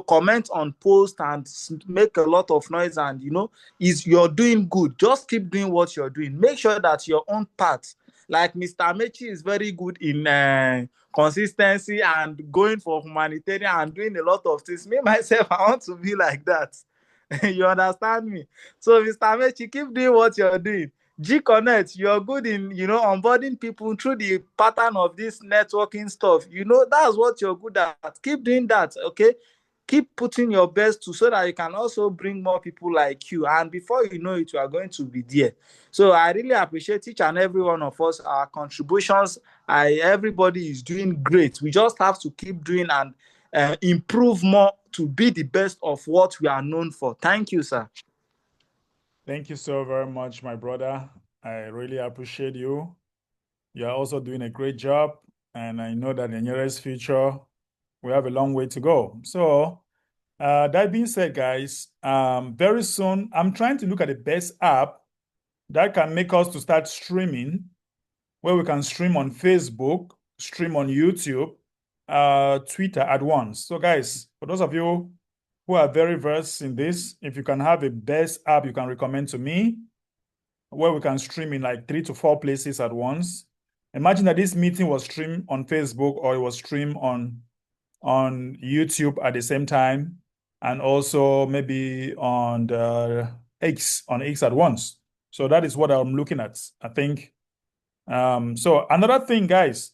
comment on posts and make a lot of noise, and is you're doing good, just keep doing what you're doing. Make sure that your own part, like Mr. Mechi is very good in consistency and going for humanitarian and doing a lot of things. Me myself, I want to be like that. You understand me? So Mr. Mechi, keep doing what you're doing. G Connect, you're good in onboarding people through the pattern of this networking stuff. That's what you're good at. Keep doing that, okay? Keep putting your best to so that you can also bring more people like you. And before you know it, you are going to be there. So I really appreciate each and every one of us, our contributions. Everybody is doing great. We just have to keep doing and improve more to be the best of what we are known for. Thank you, sir. Thank you so very much, my brother. I really appreciate you. You're also doing a great job, and I know that in the nearest future, we have a long way to go. So, that being said, guys, very soon, I'm trying to look at the best app that can make us to start streaming, where we can stream on Facebook, stream on YouTube, Twitter at once. So, guys, for those of you who are very versed in this, if you can have a best app you can recommend to me, where we can stream in like 3 to 4 places at once. Imagine that this meeting was streamed on Facebook or it was streamed on YouTube at the same time, and also maybe on the X at once. So that is what I'm looking at, I think. So another thing, guys,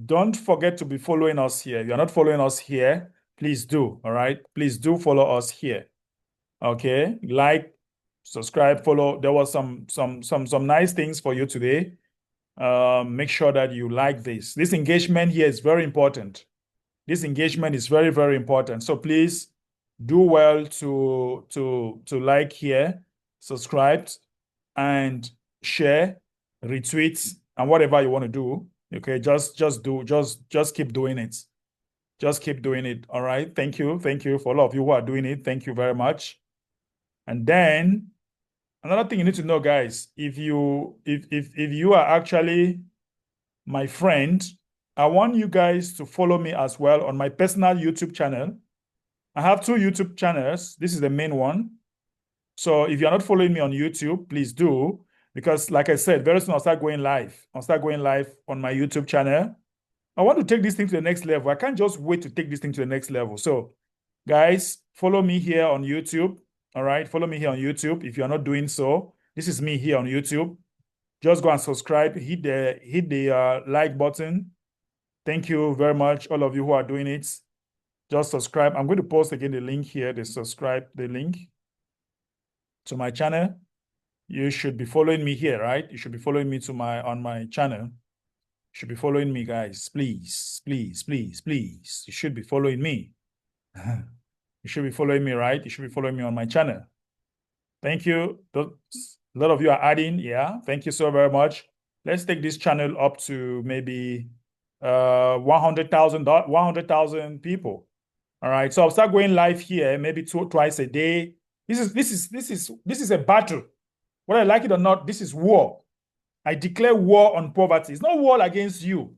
don't forget to be following us here. If you're not following us here, please do. All right, please do follow us here. Okay, like, subscribe, follow. There was some nice things for you today. Make sure that you like this. This engagement here is very important. This engagement is very, very important. So please do well to like here, subscribe, and share, retweet, and whatever you want to do. Okay, just keep doing it. Just keep doing it. All right. Thank you for all of you who are doing it. Thank you very much. And then another thing you need to know, guys, if you are actually my friend, I want you guys to follow me as well on my personal YouTube channel. I have 2 YouTube channels. This is the main one. So if you're not following me on YouTube, please do, because like I said, very soon I'll start going live. I'll start going live on my YouTube channel. I want to take this thing to the next level. I can't just wait to take this thing to the next level. So guys, follow me here on YouTube. All right, follow me here on YouTube. If you're not doing so, this is me here on YouTube. Just go and subscribe, hit the like button. Thank you very much, all of you who are doing it. Just subscribe. I'm going to post again the link here, the link to my channel. You should be following me here, right? You should be following me on my channel. You should be following me, guys. Please, please, please, please. You should be following me. You should be following me, right? You should be following me on my channel. Thank you. A lot of you are adding. Yeah, thank you so very much. Let's take this channel up to maybe 100,000 people. All right. So I'll start going live here maybe twice a day. This is a battle. Whether I like it or not, this is war. I declare war on poverty. It's not war against you.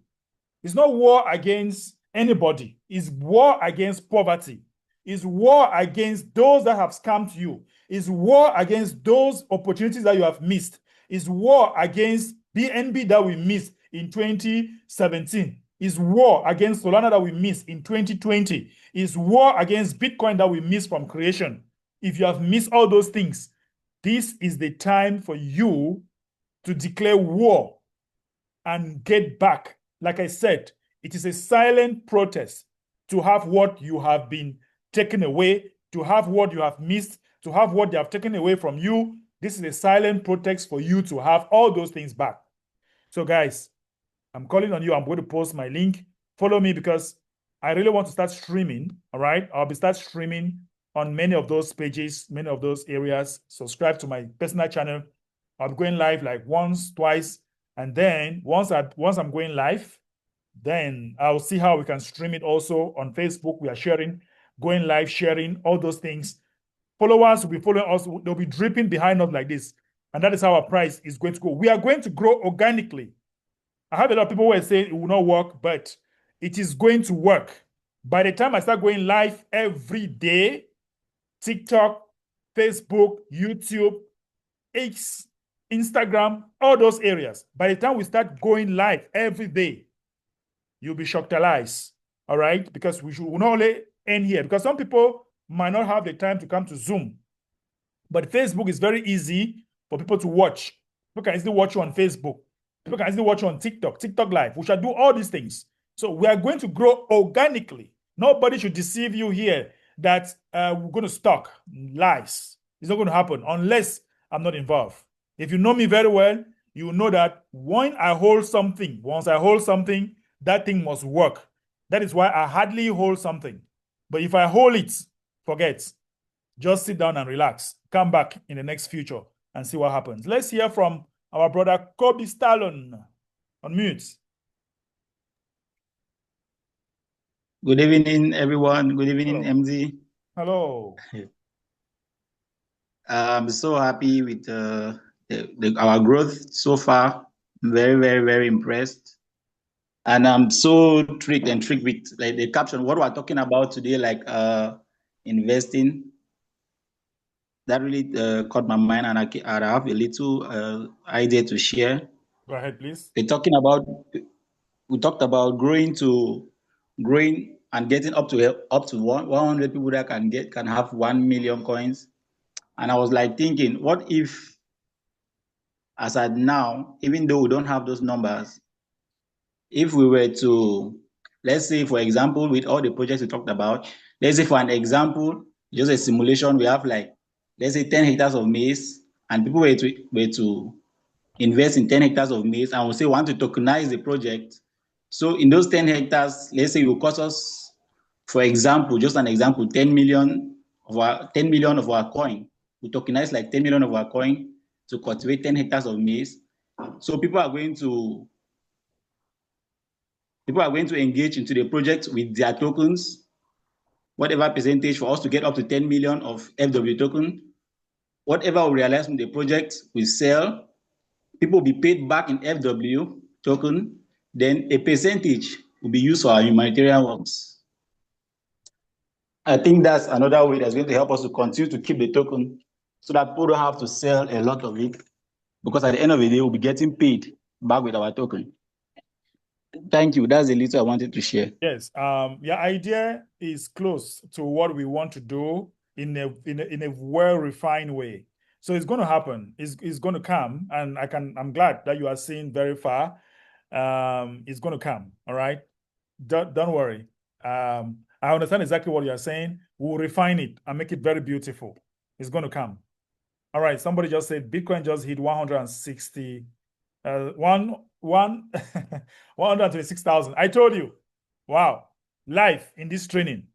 It's not war against anybody. It's war against poverty. It's war against those that have scammed you. It's war against those opportunities that you have missed. It's war against BNB that we missed in 2017. It's war against Solana that we missed in 2020. It's war against Bitcoin that we missed from creation. If you have missed all those things, this is the time for you to declare war and get back. Like I said, it is a silent protest to have what you have been taken away, to have what you have missed, to have what they have taken away from you. This is a silent protest for you to have all those things back. So, guys, I'm calling on you. I'm going to post my link. Follow me because I really want to start streaming. All right. I'll be start streaming on many of those pages, many of those areas. Subscribe to my personal channel. I'll be going live like once, twice. And then once I'm going live, then I'll see how we can stream it also on Facebook. We are sharing, going live, sharing, all those things. Followers will be following us. They'll be dripping behind us like this. And that is how our price is going to go. We are going to grow organically. I have a lot of people who are saying it will not work, but it is going to work. By the time I start going live every day, TikTok, Facebook, YouTube, X, Instagram, all those areas, by the time we start going live every day, you'll be shocked. All right? Because we will not only end here, because some people might not have the time to come to Zoom. But Facebook is very easy for people to watch. People can easily watch you on Facebook. People can easily watch you on TikTok, TikTok Live. We shall do all these things. So we are going to grow organically. Nobody should deceive you here that we're going to stock lies. It's not going to happen unless I'm not involved. If you know me very well, you know that once I hold something, that thing must work. That is why I hardly hold something. But if I hold it, forget. Just sit down and relax. Come back in the next future and see what happens. Let's hear from our brother Kobe Stallone on mute. Good evening, everyone. Good evening, Hello. MD. Hello. I'm so happy with our growth so far. I'm very, very, very impressed. And I'm so intrigued with like the caption, what we're talking about today, like investing. That really caught my mind, and I have a little idea to share. Go ahead, please. We talked about growing and getting up to 100 people that can have 1 million coins. And I was like thinking, what if, as at now, even though we don't have those numbers, if we were to, let's say, for example, with all the projects we talked about, let's say for an example, just a simulation, we have like, let's say 10 hectares of maize, and people were to invest in 10 hectares of maize, and we say we want to tokenize the project. So in those 10 hectares, let's say it will cost us, for example, just an example, 10 million of our coin. We tokenize like 10 million of our coin to cultivate 10 hectares of maize. So people are going to engage into the project with their tokens, whatever percentage for us to get up to 10 million of FW token. Whatever we realize from the project, we sell. People will be paid back in FW token. Then a percentage will be used for our humanitarian works. I think that's another way that's going to help us to continue to keep the token so that people don't have to sell a lot of it, because at the end of the day, we'll be getting paid back with our token. Thank you. That's the little I wanted to share. Yes. Your idea is close to what we want to do in a well-refined way. So it's going to happen. It's going to come, and I'm glad that you are seeing very far. It's going to come. All right. Don't worry. I understand exactly what you are saying. We'll refine it and make it very beautiful. It's going to come. All right. Somebody just said Bitcoin just hit 160. 126,000. I told you. Wow. Live in this training.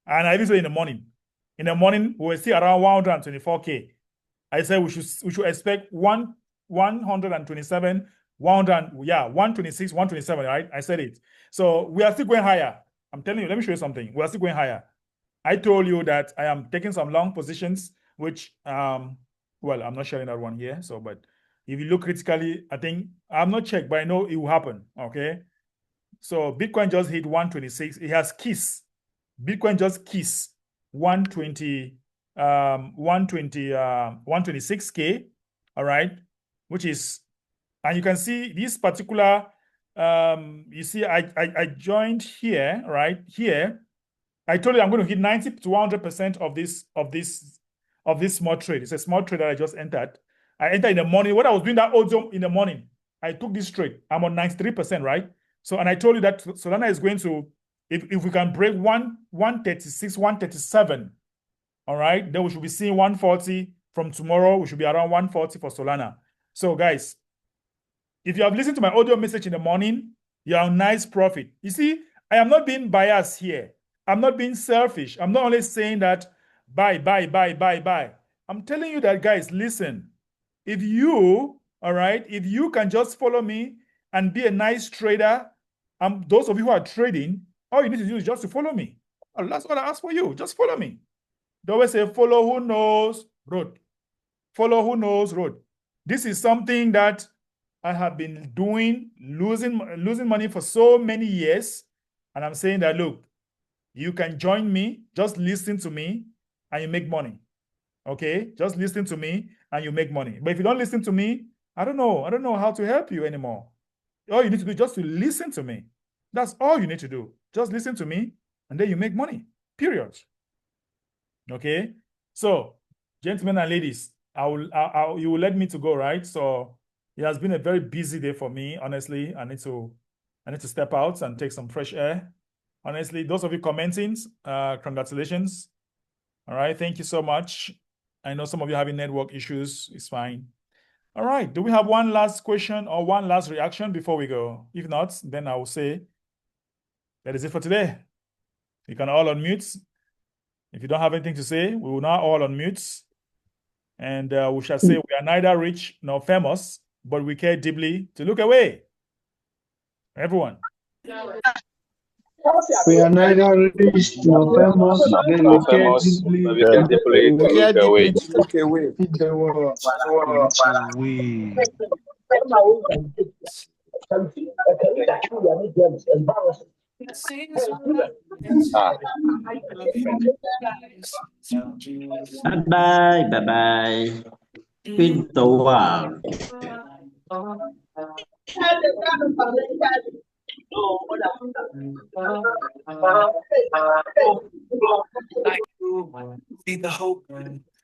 And I did say in the morning. In the morning, we were still around 124K. I said we should expect 127, 126, 127, right? I said it. So we are still going higher. I'm telling you, let me show you something. We are still going higher. I told you that I am taking some long positions, which well, I'm not sharing that one here. So, but if you look critically, I think I'm not checked, but I know it will happen. Okay. So Bitcoin just hit 126. It has kissed. Bitcoin just kissed 126K. All right. Which is, and you can see this particular You see, I joined here, right here. I told you I'm going to hit 90 to 100% of this small trade. It's a small trade that I just entered. I entered in the morning. When I was doing that audio in the morning, I took this trade. I'm on 93%, right? So, and I told you that Solana is going to, if we can break 136, 137, all right, then we should be seeing 140 from tomorrow. We should be around 140 for Solana. So, guys, if you have listened to my audio message in the morning, you're on nice profit. You see, I am not being biased here. I'm not being selfish. I'm not only saying that buy, buy, buy, buy, buy. I'm telling you that, guys, listen. If you, all right, if you can just follow me and be a nice trader, those of you who are trading, all you need to do is just to follow me. That's all I ask for you. Just follow me. They always say, follow who knows road. Follow who knows road. This is something that I have been doing, losing money for so many years. And I'm saying that, look, you can join me, just listen to me, and you make money. Okay? Just listen to me and you make money. But if you don't listen to me, I don't know how to help you anymore. All you need to do is just to listen to me. That's all you need to do. Just listen to me, and then you make money. Period. Okay? So, gentlemen and ladies, you will let me to go, right? So it has been a very busy day for me, honestly. I need to step out and take some fresh air. Honestly, those of you commenting, congratulations. All right, thank you so much. I know some of you having network issues. It's fine. All right, do we have one last question or one last reaction before we go? If not, then I will say that is it for today. You can all unmute. If you don't have anything to say, we will now all unmute. And we shall say we are neither rich nor famous, but we care deeply to look away. Everyone. We are neither rich nor famous, but we care deeply but we care deeply to Care look away. deeply to look away. the world. Ah, Bye bye, bye bye. Feed the world. Feed the hope,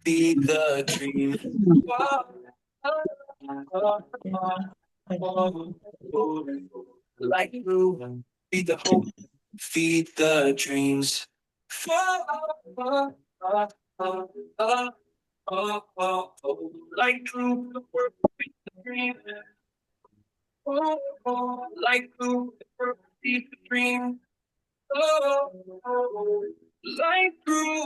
feed the dream. Like you, feed the hope, feed the dreams. Like true, feed the dream. Like true, feed the dream. Like true.